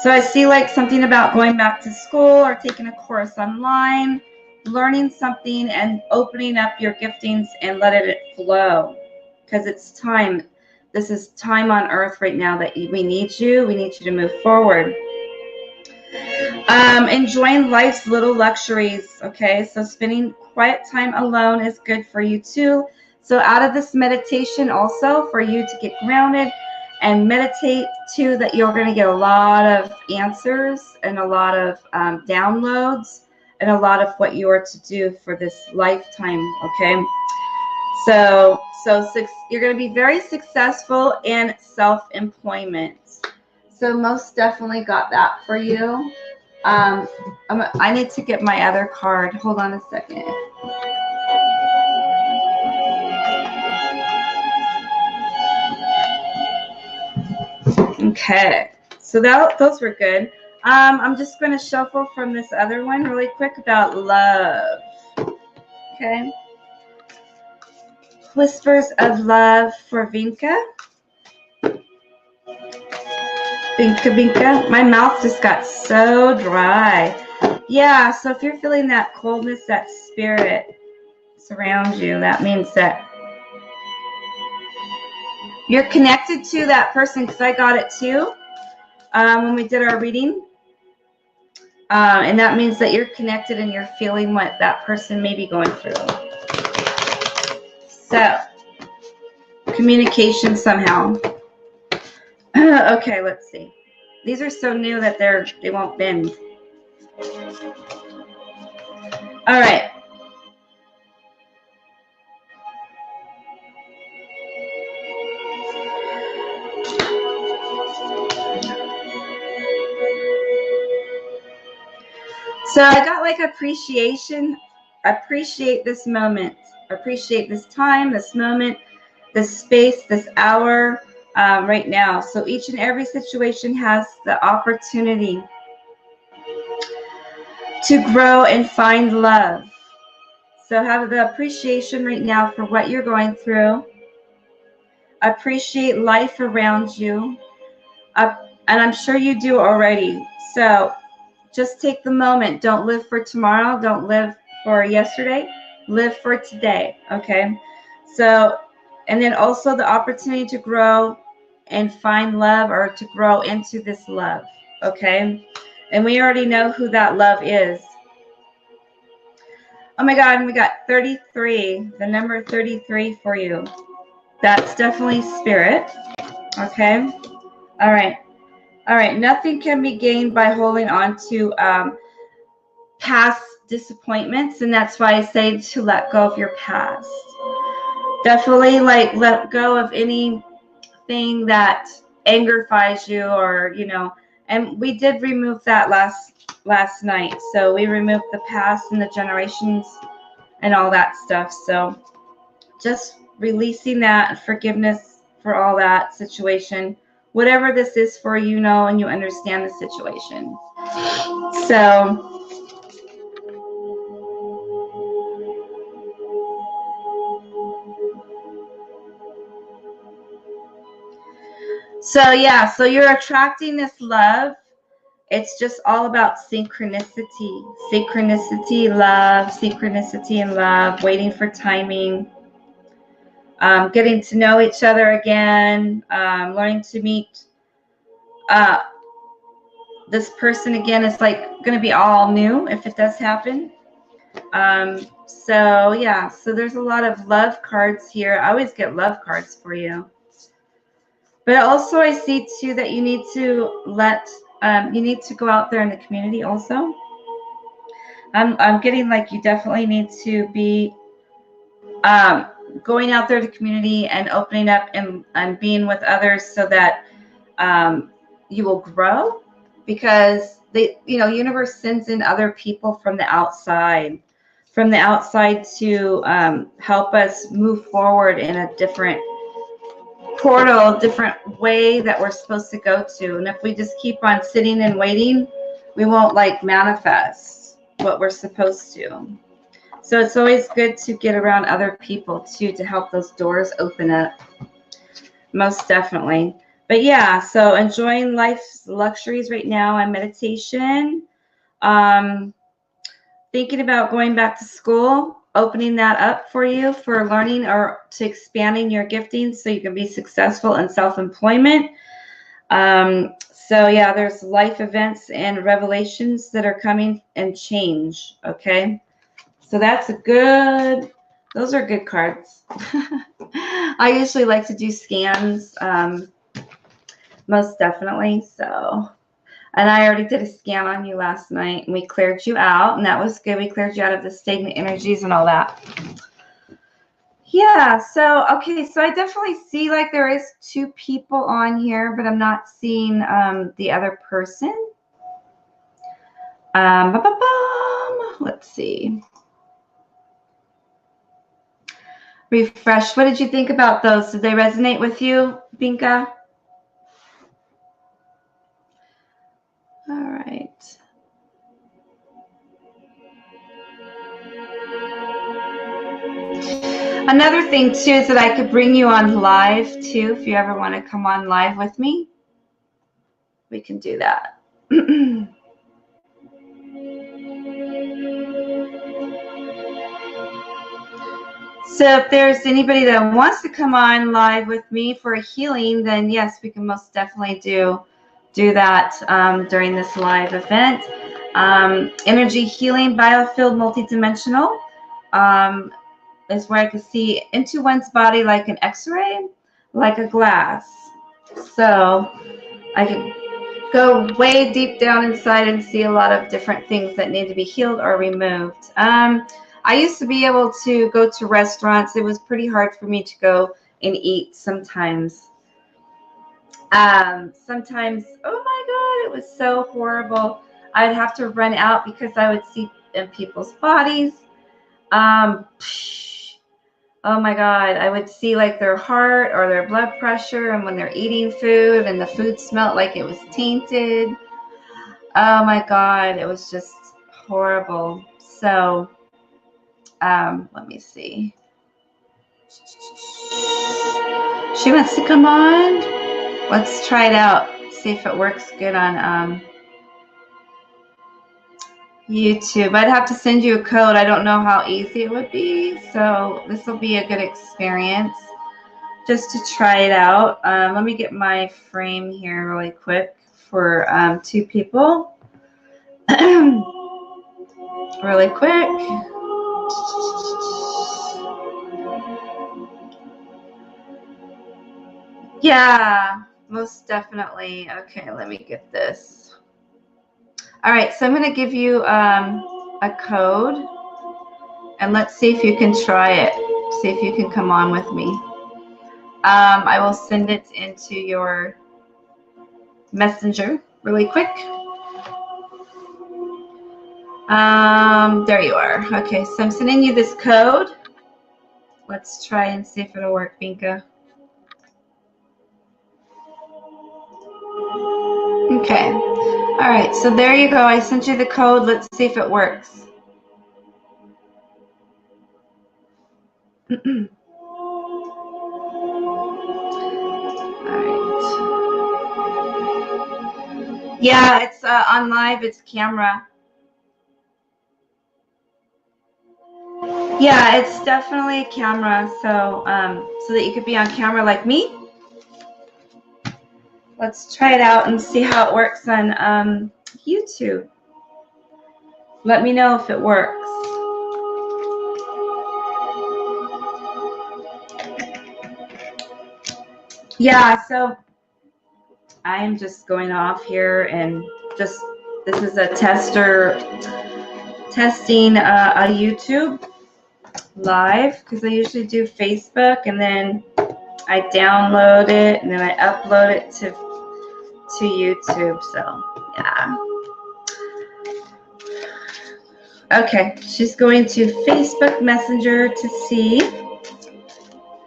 so I see like something about going back to school or taking a course online, learning something and opening up your giftings and letting it flow, because it's time. This is time on earth right now that we need you. We need you to move forward. Enjoying life's little luxuries. Okay, so spending quiet time alone is good for you too. So out of this meditation also, for you to get grounded and meditate too, that you're going to get a lot of answers and a lot of downloads and a lot of what you are to do for this lifetime. Okay, so you're going to be very successful in self-employment. So most definitely got that for you. I need to get my other card. Hold on a second. Okay, so those were good. I'm just going to shuffle from this other one really quick about love. Okay. Whispers of love for Vinka. Vinka. My mouth just got so dry. Yeah, so if you're feeling that coldness, that spirit surrounds you, that means that you're connected to that person, because I got it too when we did our reading. And that means that you're connected and you're feeling what that person may be going through. So, communication somehow. Okay, let's see. These are so new that they won't bend. All right. So I got like appreciation. Appreciate this moment. Appreciate this time, this moment, this space, this hour right now. So each and every situation has the opportunity to grow and find love. So have the appreciation right now for what you're going through. Appreciate life around you. And I'm sure you do already. So just take the moment. Don't live for tomorrow. Don't live for yesterday. Live for today. Okay. So, and then also the opportunity to grow and find love, or to grow into this love. Okay. And we already know who that love is. Oh my God. And we got 33, the number 33 for you. That's definitely spirit. Okay. All right. All right. Nothing can be gained by holding on to past disappointments, and that's why I say to let go of your past. Definitely, like, let go of anything that angerifies you, or and we did remove that last night. So we removed the past and the generations and all that stuff. So just releasing that, forgiveness for all that situation, whatever this is for, and you understand the situation. So yeah, so you're attracting this love. It's just all about synchronicity. Synchronicity and love, waiting for timing, getting to know each other again, learning to meet this person again. Is like going to be all new if it does happen. So yeah, so there's a lot of love cards here. I always get love cards for you. But also I see too that you need to you need to go out there in the community also. I'm getting like you definitely need to be going out there to the community and opening up and being with others so that you will grow, because universe sends in other people from the outside to help us move forward in a different portal, different way that we're supposed to go to. And if we just keep on sitting and waiting, we won't like manifest what we're supposed to. So it's always good to get around other people too, to help those doors open up. Most definitely. But yeah, so enjoying life's luxuries right now and meditation. Thinking about going back to school, opening that up for you for learning or to expanding your gifting so you can be successful in self-employment. So yeah, there's life events and revelations that are coming and change. Okay. So those are good cards. I usually like to do scans, most definitely. So, and I already did a scan on you last night, and we cleared you out, and that was good. We cleared you out of the stagnant energies and all that. Yeah, so, okay, so I definitely see like there is 2 people on here, but I'm not seeing the other person. Let's see. Refresh. What did you think about those? Did they resonate with you, Binka? All right. Another thing too is that I could bring you on live too. If you ever want to come on live with me, we can do that. So if there's anybody that wants to come on live with me for a healing, then yes, we can most definitely do that during this live event. Energy healing, biofield, multidimensional. Is where I can see into one's body like an X-ray, like a glass. So I can go way deep down inside and see a lot of different things that need to be healed or removed. I used to be able to go to restaurants. It was pretty hard for me to go and eat sometimes. Sometimes, oh my God, it was so horrible. I'd have to run out because I would see in people's bodies. Oh my God, I would see like their heart or their blood pressure, and when they're eating food and the food smelled like it was tainted. Oh my God, it was just horrible. So, let me see. She wants to come on. Let's try it out. See if it works good on YouTube. I'd have to send you a code. I don't know how easy it would be. So this will be a good experience just to try it out. Let me get my frame here really quick for 2 people. Really quick. Yeah, most definitely. Okay, let me get this. All right, so I'm going to give you a code, and let's see if you can try it. See if you can come on with me. I will send it into your messenger really quick. There you are. Okay, so I'm sending you this code. Let's try and see if it'll work, Binka. Okay. All right, so there you go. I sent you the code. Let's see if it works. All right. Yeah, it's on live. It's camera. Yeah, it's definitely a camera. So, so that you could be on camera like me. Let's try it out and see how it works on YouTube. Let me know if it works. Yeah, so I am just going off here and just, this is a testing a YouTube live, because I usually do Facebook and then I download it and then I upload it to YouTube. So yeah. Okay, she's going to Facebook Messenger to see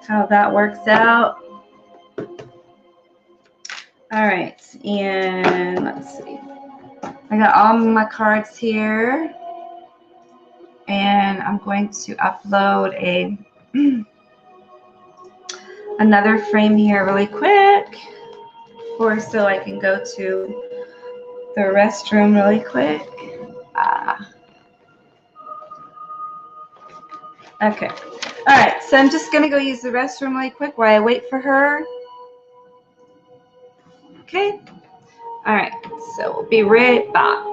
how that works out. All right, and let's see. I got all my cards here, and I'm going to upload another frame here really quick, so I can go to the restroom really quick. Okay. All right, so I'm just going to go use the restroom really quick while I wait for her. Okay. All right, so we'll be right back.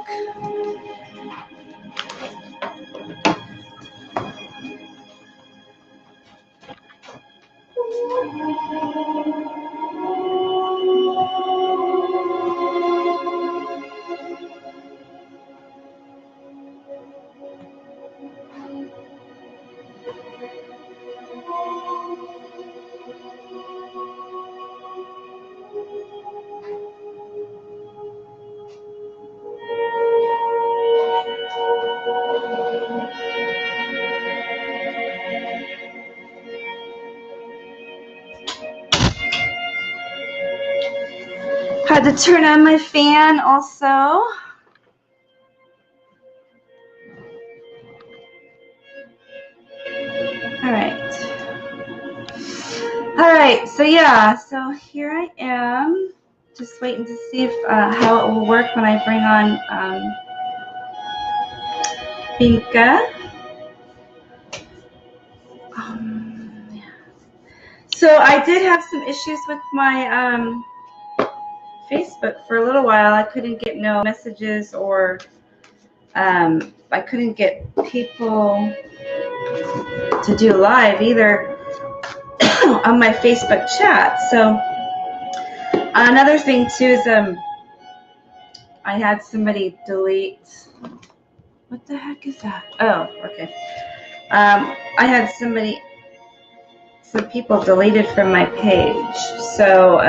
Had to turn on my fan also. All right. All right, so yeah, so here I am, just waiting to see if how it will work when I bring on Binka. So I did have some issues with my Facebook for a little while. I couldn't get no messages, or I couldn't get people to do live either on my Facebook chat. So another thing too is I had somebody delete. What the heck is that? Oh, okay. I had some people deleted from my page. So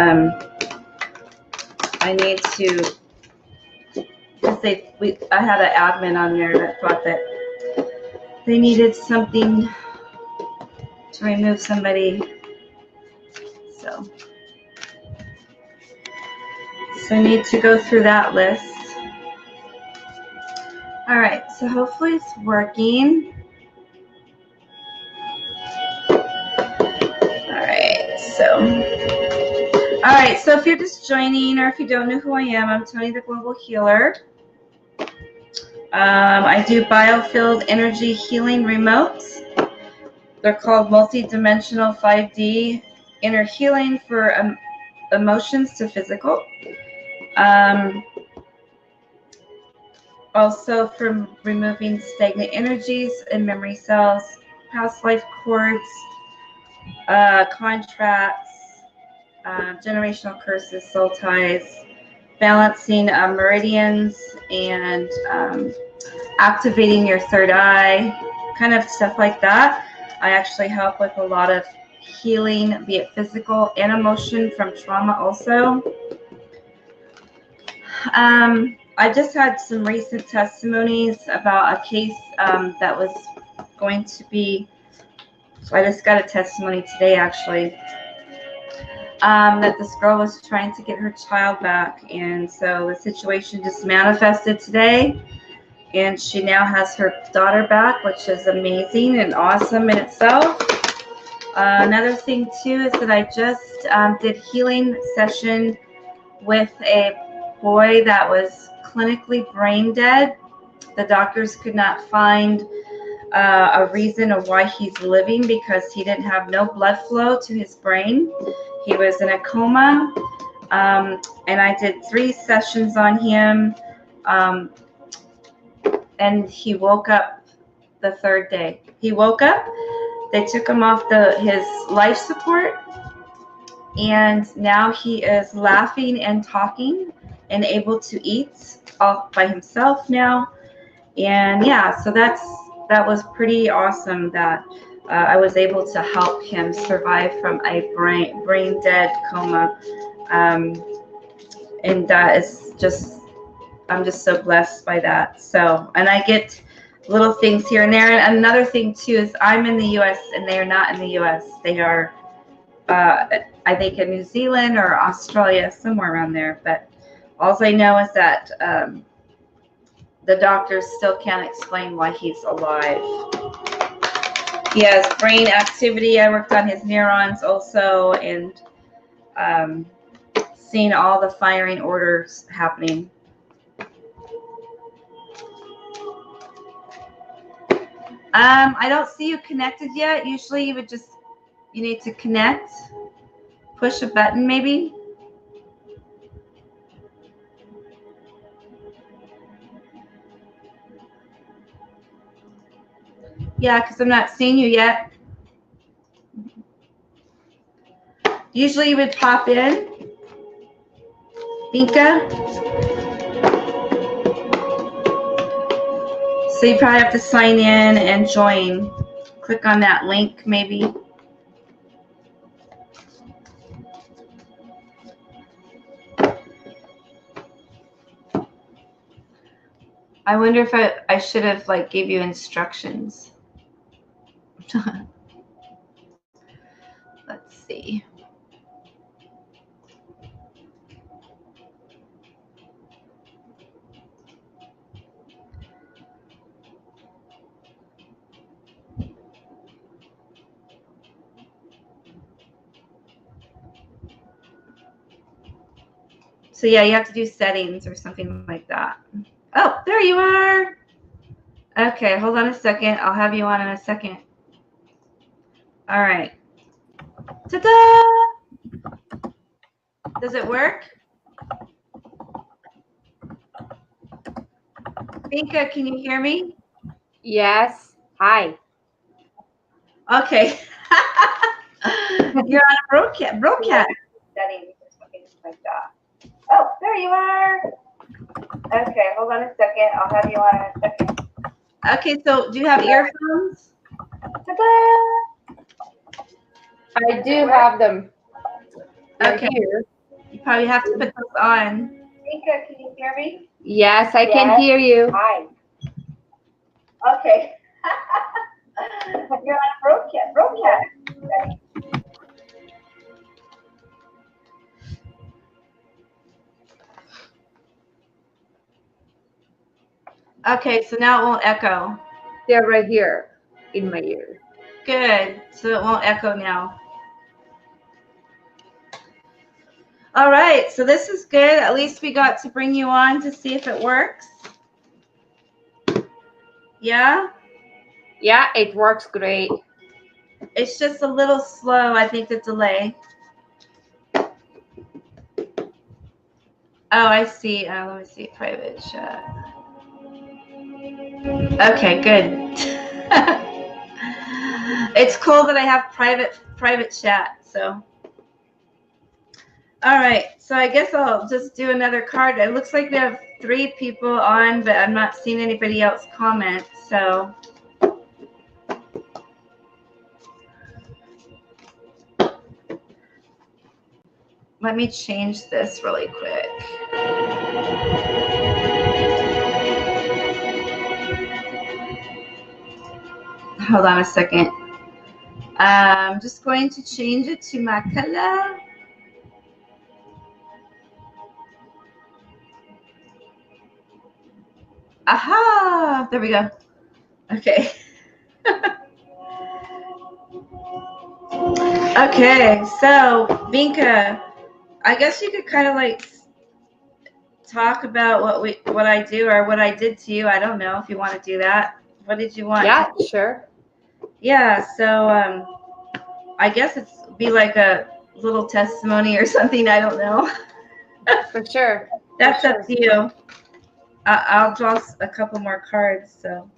I need to, because I had an admin on there that thought that they needed something to remove somebody. So I need to go through that list. All right, so hopefully it's working. All right, so if you're just joining, or if you don't know who I am, I'm Toni the Global Healer. I do BIOFIELD Energy healing remotes. They're called multi-dimensional 5D inner healing for emotions to physical. Also for removing stagnant energies and memory cells, past life cords, contracts, generational curses, soul ties, balancing meridians, and activating your third eye, kind of stuff like that. I actually help with a lot of healing, be it physical and emotion from trauma also. I just had some recent testimonies about a case that was going to be, so I just got a testimony today actually, that this girl was trying to get her child back, and so the situation just manifested today, and she now has her daughter back, which is amazing and awesome in itself. Another thing too is that I just did healing session with a boy that was clinically brain dead. The doctors could not find a reason of why he's living because he didn't have no blood flow to his brain. He was in a coma, and I did 3 sessions on him, and he woke up the 3rd day. He woke up, they took him off his life support, and now he is laughing and talking and able to eat all by himself now. And yeah, so that was pretty awesome that I was able to help him survive from a brain dead coma, and that is just, I'm just so blessed by that. So, and I get little things here and there. And another thing too is I'm in the U.S. and they are not in the U.S. They are, I think, in New Zealand or Australia, somewhere around there. But all I know is that the doctors still can't explain why he's alive. He has brain activity. I worked on his neurons also, and seeing all the firing orders happening. I don't see you connected yet. Usually you need to connect. Push a button maybe. Yeah, because I'm not seeing you yet. Usually you would pop in. Binka. So you probably have to sign in and join. Click on that link maybe. I wonder if I should have gave you instructions. Let's see. So yeah, you have to do settings or something like that. Oh, there you are. Okay, hold on a second. I'll have you on in a second. All right. Ta-da! Does it work? Binka, can you hear me? Yes. Hi. Okay. You're on a broadcast settings or something like that. Oh, there you are. Okay, hold on a second. I'll have you on in a second. Okay, so do you have earphones? Ta-da! I do have them. Okay. Here. You probably have to put those on. Binka, can you hear me? Yes, I can hear you. Hi. Okay. You're on a broadcast. Okay, so now it won't echo. They're right here in my ear. Good. So it won't echo now. All right, so this is good. At least we got to bring you on to see if it works. Yeah? Yeah, it works great. It's just a little slow, I think, the delay. Oh, I see. Let me see. Private chat. Okay, good. It's cool that I have private chat, so. All right, so I guess I'll just do another card. It looks like we have 3 people on, but I'm not seeing anybody else comment. So let me change this really quick. Hold on a second. I'm just going to change it to my color. Aha! There we go. Okay. Okay, so Vinka, I guess you could kind of like talk about what I do or what I did to you. I don't know if you want to do that. What did you want? Yeah, sure. Yeah, so I guess it's be like a little testimony or something. I don't know. For sure. That's up to you. I'll draw a couple more cards. So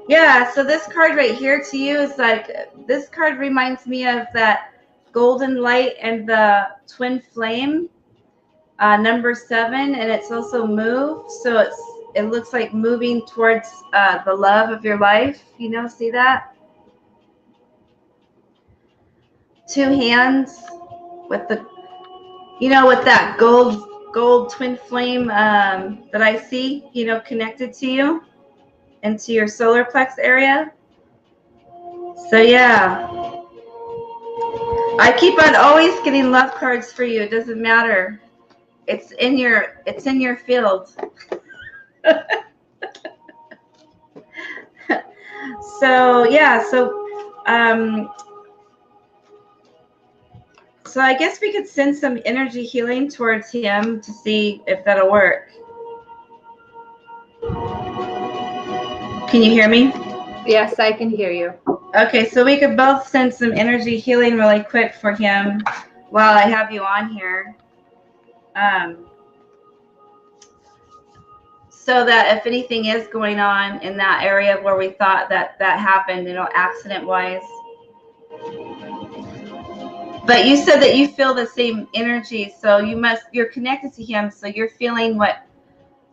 yeah, so this card right here to you is like, this card reminds me of that golden light and the twin flame, number 7, and it's also moved. So it looks like moving towards the love of your life. You know, see that? 2 hands with the, you know, with that gold twin flame that I see, you know, connected to you into your solar plex area. So yeah, I keep on always getting love cards for you. It doesn't matter. It's in your field. So yeah, so I guess we could send some energy healing towards him to see if that'll work. Can you hear me? Yes, I can hear you. Okay, so we could both send some energy healing really quick for him while I have you on here. So that if anything is going on in that area where we thought that happened, you know, accident-wise. But you said that you feel the same energy, so you're connected to him, so you're feeling what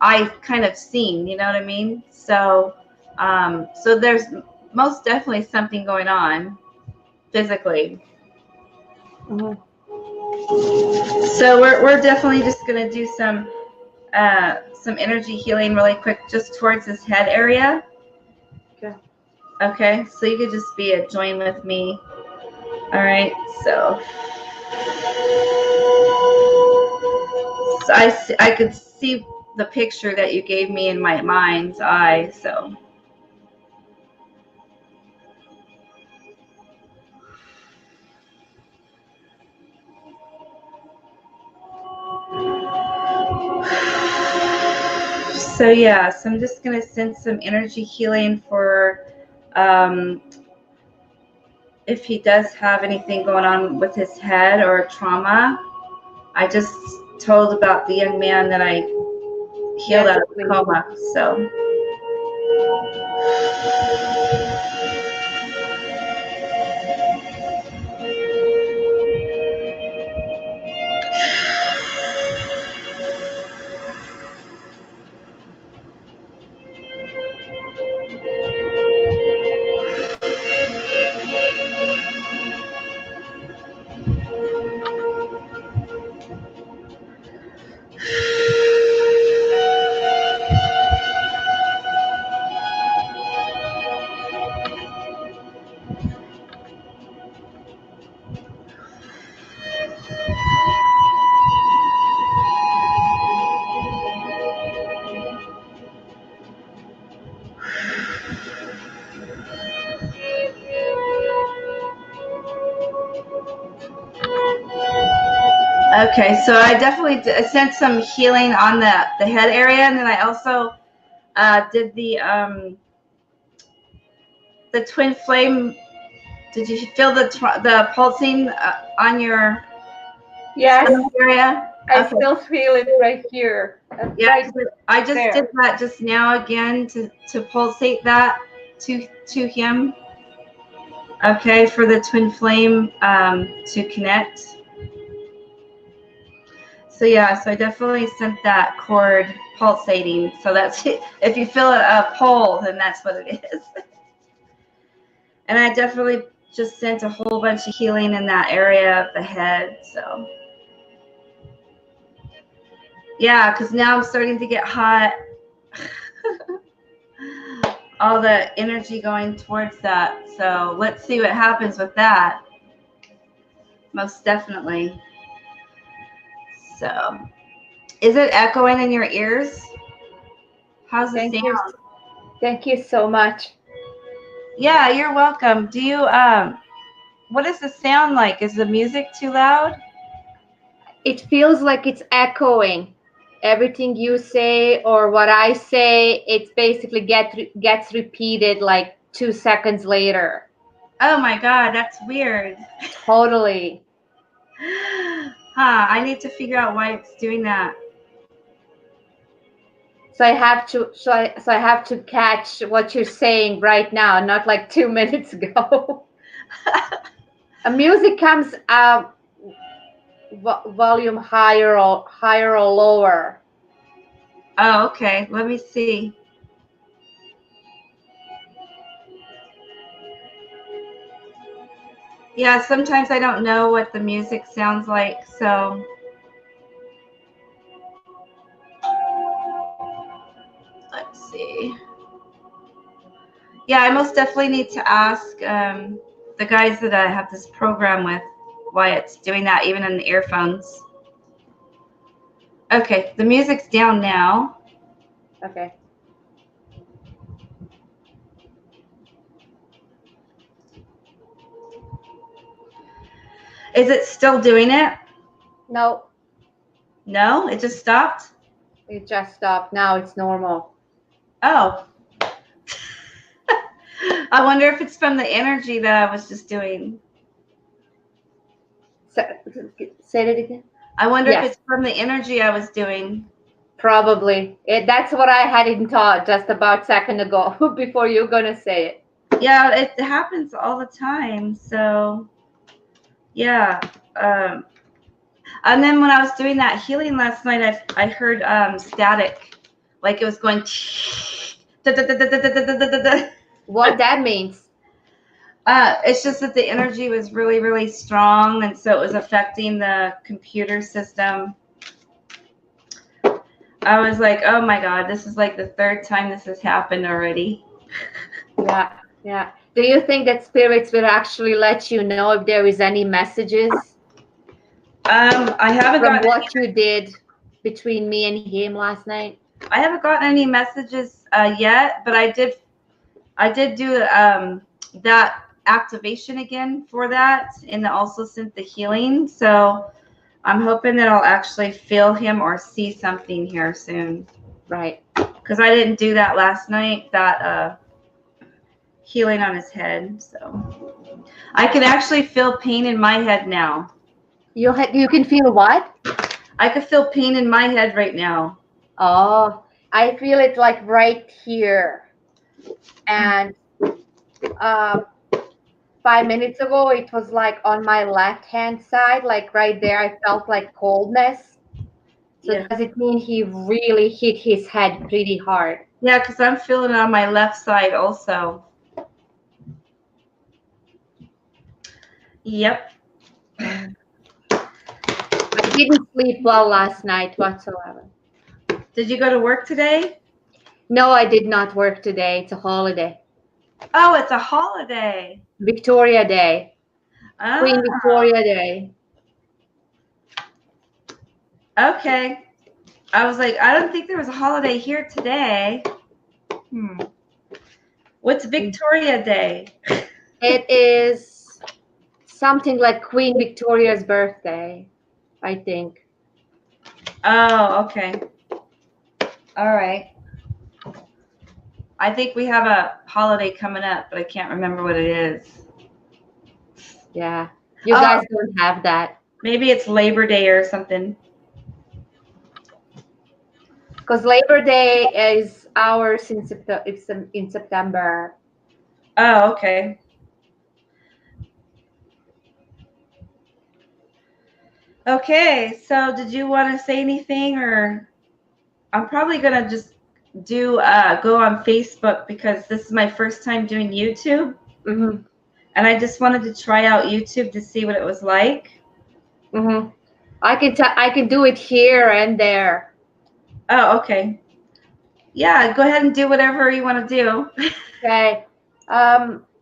I've kind of seen, you know what I mean? So so there's most definitely something going on physically. Mm-hmm. So we're definitely just gonna do some energy healing really quick just towards his head area. Okay. Okay, so you could just join with me. All right, so I could see the picture that you gave me in my mind's eye. So yeah, so I'm just gonna send some energy healing for if he does have anything going on with his head or trauma. I just told about the young man that I healed out of the coma. So okay, so I definitely sent some healing on the head area, and then I also did the twin flame. Did you feel the pulsing on your area? I still feel it right here. Yeah, right I just did that just now again to pulsate that to him. Okay, for the twin flame to connect. So yeah, so I definitely sent that cord pulsating. So that's if you feel a pull, then that's what it is. And I definitely just sent a whole bunch of healing in that area of the head. So yeah, because now I'm starting to get hot. All the energy going towards that. So let's see what happens with that. Most definitely. So is it echoing in your ears? How's the Thank sound? you. Thank you so much. Yeah, you're welcome. Do you what does the sound like? Is the music too loud? It feels like it's echoing. Everything you say or what I say, it's basically gets repeated like 2 seconds later. Oh my God, that's weird. Totally. I need to figure out why it's doing that. So I have to catch what you're saying right now, not like 2 minutes ago. A music comes volume higher or lower. Oh, okay. Let me see. Yeah, sometimes I don't know what the music sounds like, so let's see. Yeah, I most definitely need to ask the guys that I have this program with why it's doing that, even in the earphones. Okay, the music's down now. Okay. Is it still doing it? No, No, it just stopped? it just stopped. Now it's normal. Oh. I wonder if it's from the energy that I was just doing. Say it again. I wonder if Yes. it's from the energy I was doing. Probably. That's what I had in thought just about a second ago before you're going to say it. Yeah, it happens all the time. So, yeah. And then when I was doing that healing last night, I heard static, like it was going. What that means? It's just that the energy was really, really strong, and so it was affecting the computer system. I was like, oh my God, this is like the third time this has happened already. Yeah, yeah. Do you think that spirits will actually let you know if there is any messages I haven't from gotten what you did between me and him last night? I haven't gotten any messages yet, but I did do that activation again for that, and also sent the healing. So I'm hoping that I'll actually feel him or see something here soon. Right. Because I didn't do that last night, that healing on his head. So I can actually feel pain in my head now. You can feel what? I could feel pain in my head right now. Oh, I feel it like right here. And 5 minutes ago, it was like on my left hand side, like right there. I felt like coldness. So Yeah. does it mean he really hit his head pretty hard? Yeah, because I'm feeling it on my left side also. Yep. I didn't sleep well last night whatsoever. Did you go to work today? No, I did not work today. It's a holiday. Oh, it's a holiday. Victoria Day. Oh, Queen Victoria Day. okay. I was like, I don't think there was a holiday here today. What's Victoria Day? It is something like Queen Victoria's birthday, I think. Oh, okay. All right. I think we have a holiday coming up, but I can't remember what it is. Yeah. You guys don't have that. Maybe it's Labor Day or something. Because Labor Day is ours in September. Oh, okay. Okay, so did you want to say anything, or I'm probably gonna just do go on Facebook because this is my first time doing YouTube, Mm-hmm. and I just wanted to try out YouTube to see what it was like. Mm-hmm. I can do it here and there. Oh, okay. Yeah, go ahead and do whatever you want to do. Okay.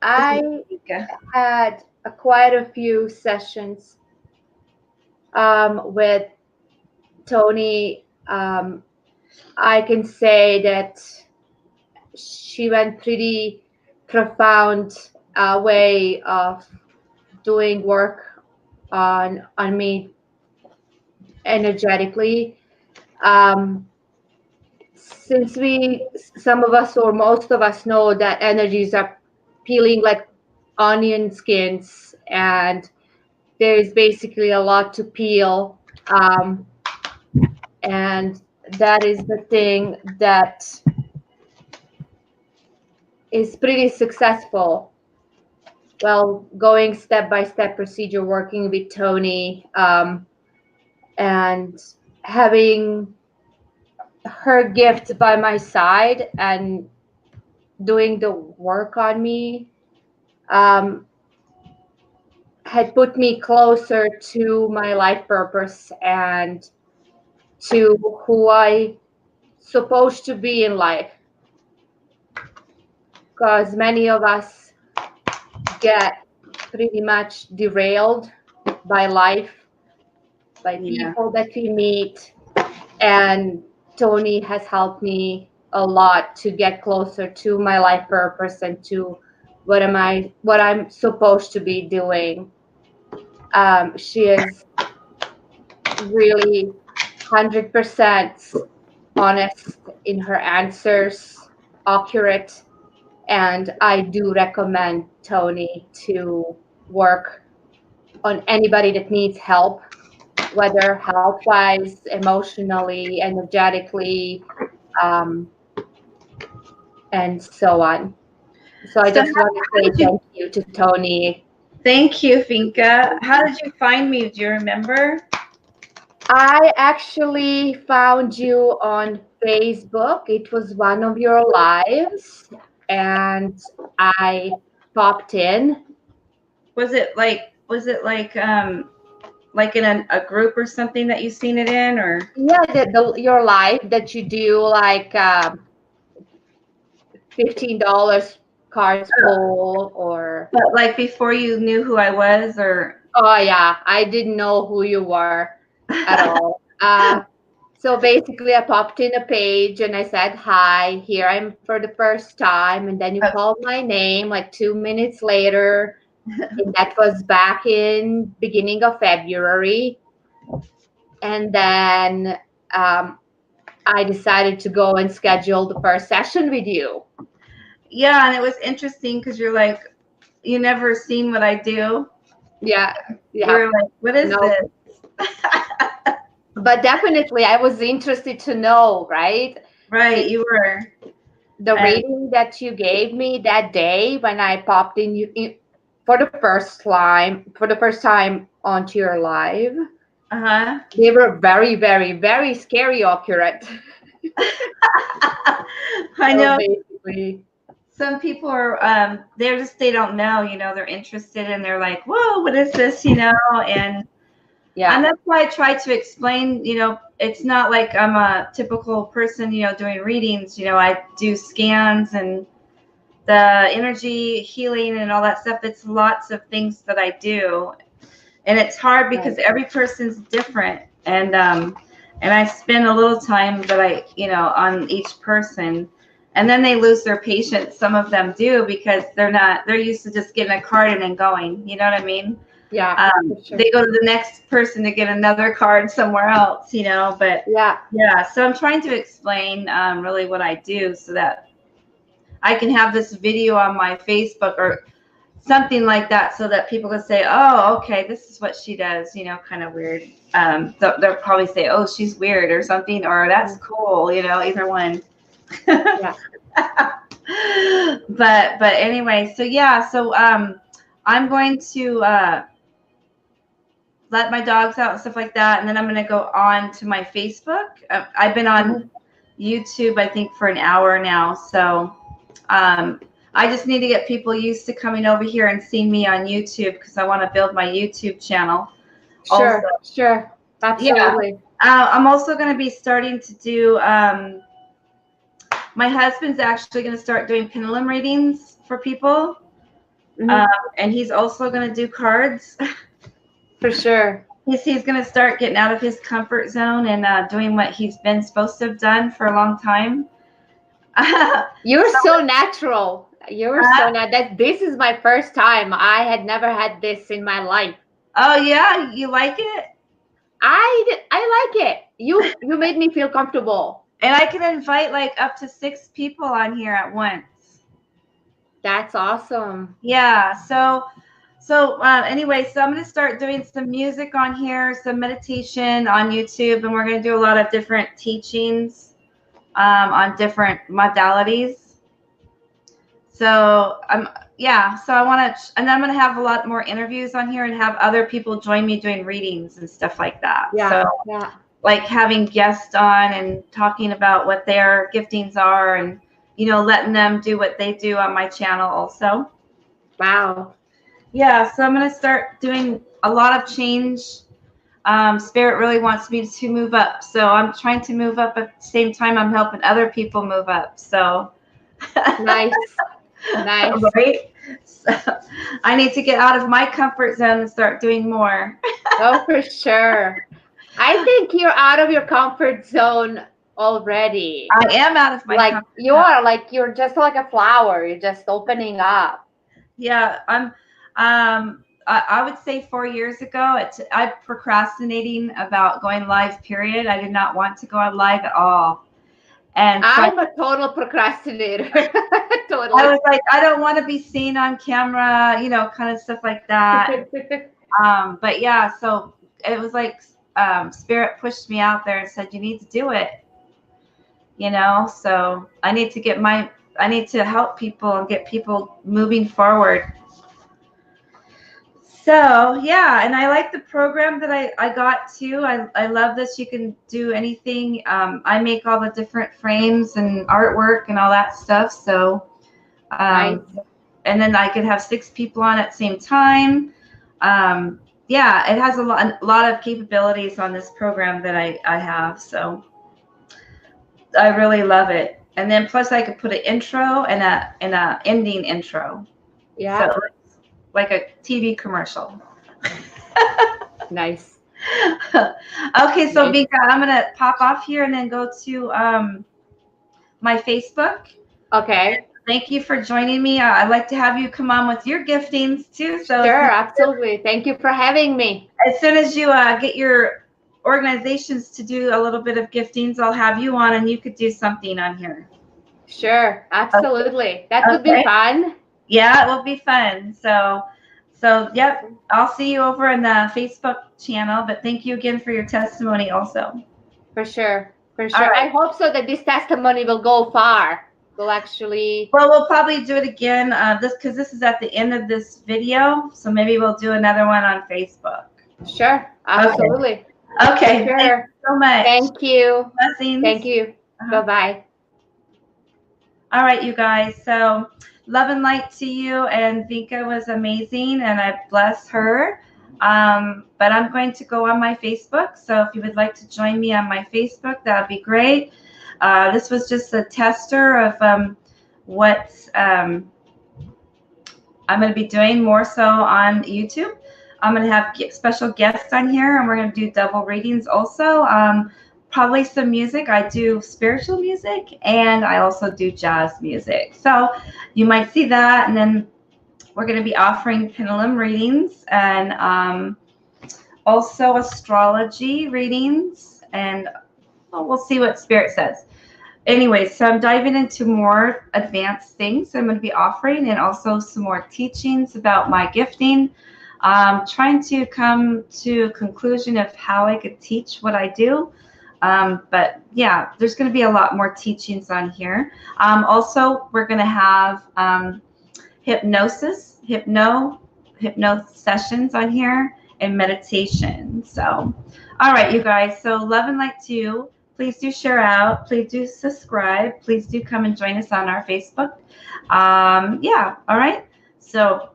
I Okay. had quite a few sessions with Toni. I can say that she went pretty profound way of doing work on me energetically. Um, since some of us or most of us know that energies are peeling like onion skins, and there's basically a lot to peel. And that is the thing that is pretty successful. Well, going step by step procedure, working with Toni, and having her gift by my side and doing the work on me, um, had put me closer to my life purpose and to who I supposed to be in life. Because many of us get pretty much derailed by life, by Yeah. people that we meet, and Toni has helped me a lot to get closer to my life purpose and to what I'm supposed to be doing. She is really 100% honest in her answers, accurate, and I do recommend Toni to work on anybody that needs help, whether health wise, emotionally, energetically, um, and so on. So I So just want to how say did you? thank you to Toni. Thank you, Finka. How did you find me? Do you remember? I actually found you on Facebook. It was one of your lives, and I popped in. Was it like in a group or something that you seen it in, or? Yeah, your live that you do like $15 cards pull, or But like before you knew who I was, or? oh yeah, I didn't know who you were at all. So basically, I popped in a page and I said, "Hi, here I'm for the first time." And then you called my name like 2 minutes later. And that was back in beginning of February. And then I decided to go and schedule the first session with you. Yeah, and it was interesting because you're like, you never seen what I do. Yeah, You yeah. were like, what is No, this? but definitely I was interested to know, right? Right, you were. The And reading that you gave me that day when I popped in for the first time onto your live, uh-huh. they were very, very, very scary accurate. I So know basically, some people are they don't know, they're interested and they're like, whoa, what is this, and yeah, that's why I try to explain, it's not like I'm a typical person, doing readings. I do scans and the energy healing and all that stuff. It's lots of things that I do, and it's hard because right. every person's different, and I spend a little time that on each person, and then they lose their patience. Some of them do because they're used to just getting a card and then going, you know what I mean? Yeah, for sure. They go to the next person to get another card somewhere else, but Yeah, yeah, so I'm trying to explain really what I do so that I can have this video on my Facebook or something like that so that people can say, oh, okay, this is what she does, kind of weird. They'll probably say, oh, she's weird or something, or that's cool, either one. yeah. But anyway, so yeah, so I'm going to let my dogs out and stuff like that, and then I'm going to go on to my Facebook. I've been on YouTube, I think, for an hour now, so I just need to get people used to coming over here and seeing me on YouTube because I want to build my YouTube channel. Sure, also. sure, absolutely. Yeah. I'm also going to be starting to do. My husband's actually going to start doing pendulum readings for people, and he's also going to do cards. For sure. He's going to start getting out of his comfort zone and doing what he's been supposed to have done for a long time. You're so natural. You're so natural. This is my first time. I had never had this in my life. Oh yeah, you like it? I like it. You made me feel comfortable. And I can invite like up to 6 people on here at once. That's awesome. Yeah. So anyway, so I'm going to start doing some music on here, some meditation on YouTube, and we're going to do a lot of different teachings on different modalities. So so I want to, and I'm going to have a lot more interviews on here and have other people join me doing readings and stuff like that. Yeah. So, like having guests on and talking about what their giftings are and, letting them do what they do on my channel also. Wow. Yeah, so I'm going to start doing a lot of change. Spirit really wants me to move up. So I'm trying to move up at the same time I'm helping other people move up. So nice. Right? So I need to get out of my comfort zone and start doing more. Oh, for sure. I think you're out of your comfort zone already. I am out of my comfort zone. You're just like a flower. You're just opening up. Yeah, I would say 4 years ago, I'm procrastinating about going live, period. I did not want to go on live at all. And so I'm a total procrastinator. Totally. I was like, I don't want to be seen on camera, kind of stuff like that. But yeah, so it was like Spirit pushed me out there and said, you need to do it. So I need to help people and get people moving forward. So yeah, and I like the program that I got too. I love this. You can do anything. I make all the different frames and artwork and all that stuff. So, nice. And then I could have 6 people on at the same time. Yeah, it has a lot of capabilities on this program that I have. So I really love it. And then plus I could put an intro and a ending intro. Yeah. So, like a TV commercial. Nice. Okay, so Vika, I'm gonna pop off here and then go to my Facebook. Okay. Thank you for joining me. I'd like to have you come on with your giftings too. So sure, absolutely. Thank you for having me. As soon as you get your organizations to do a little bit of giftings, I'll have you on and you could do something on here. Sure, absolutely. That would be fun. Yeah, it will be fun. So yep, I'll see you over in the Facebook channel, but thank you again for your testimony also. For sure. Right. I hope so that this testimony will go far. We'll probably do it again because this is at the end of this video, so maybe we'll do another one on Facebook. Sure, absolutely. Okay. Sure. Thank you so much. Thank you. Blessings. Thank you. Bye-bye. All right, you guys. So love and light to you. And Vika was amazing, and I bless her. But I'm going to go on my Facebook. So if you would like to join me on my Facebook, that would be great. This was just a tester of what I'm going to be doing more so on YouTube. I'm going to have special guests on here, and we're going to do double readings also. Probably some music. I do spiritual music, and I also do jazz music. So you might see that, and then we're going to be offering pendulum readings and also astrology readings, and we'll see what Spirit says. Anyway, so I'm diving into more advanced things I'm going to be offering, and also some more teachings about my gifting. Trying to come to a conclusion of how I could teach what I do. But yeah, there's going to be a lot more teachings on here. Also, we're going to have hypno sessions on here, and meditation. So, all right, you guys. So love and light to you. Please do share out. Please do subscribe. Please do come and join us on our Facebook. Yeah. All right. So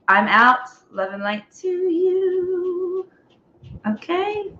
I'm out. Love and light to you. Okay.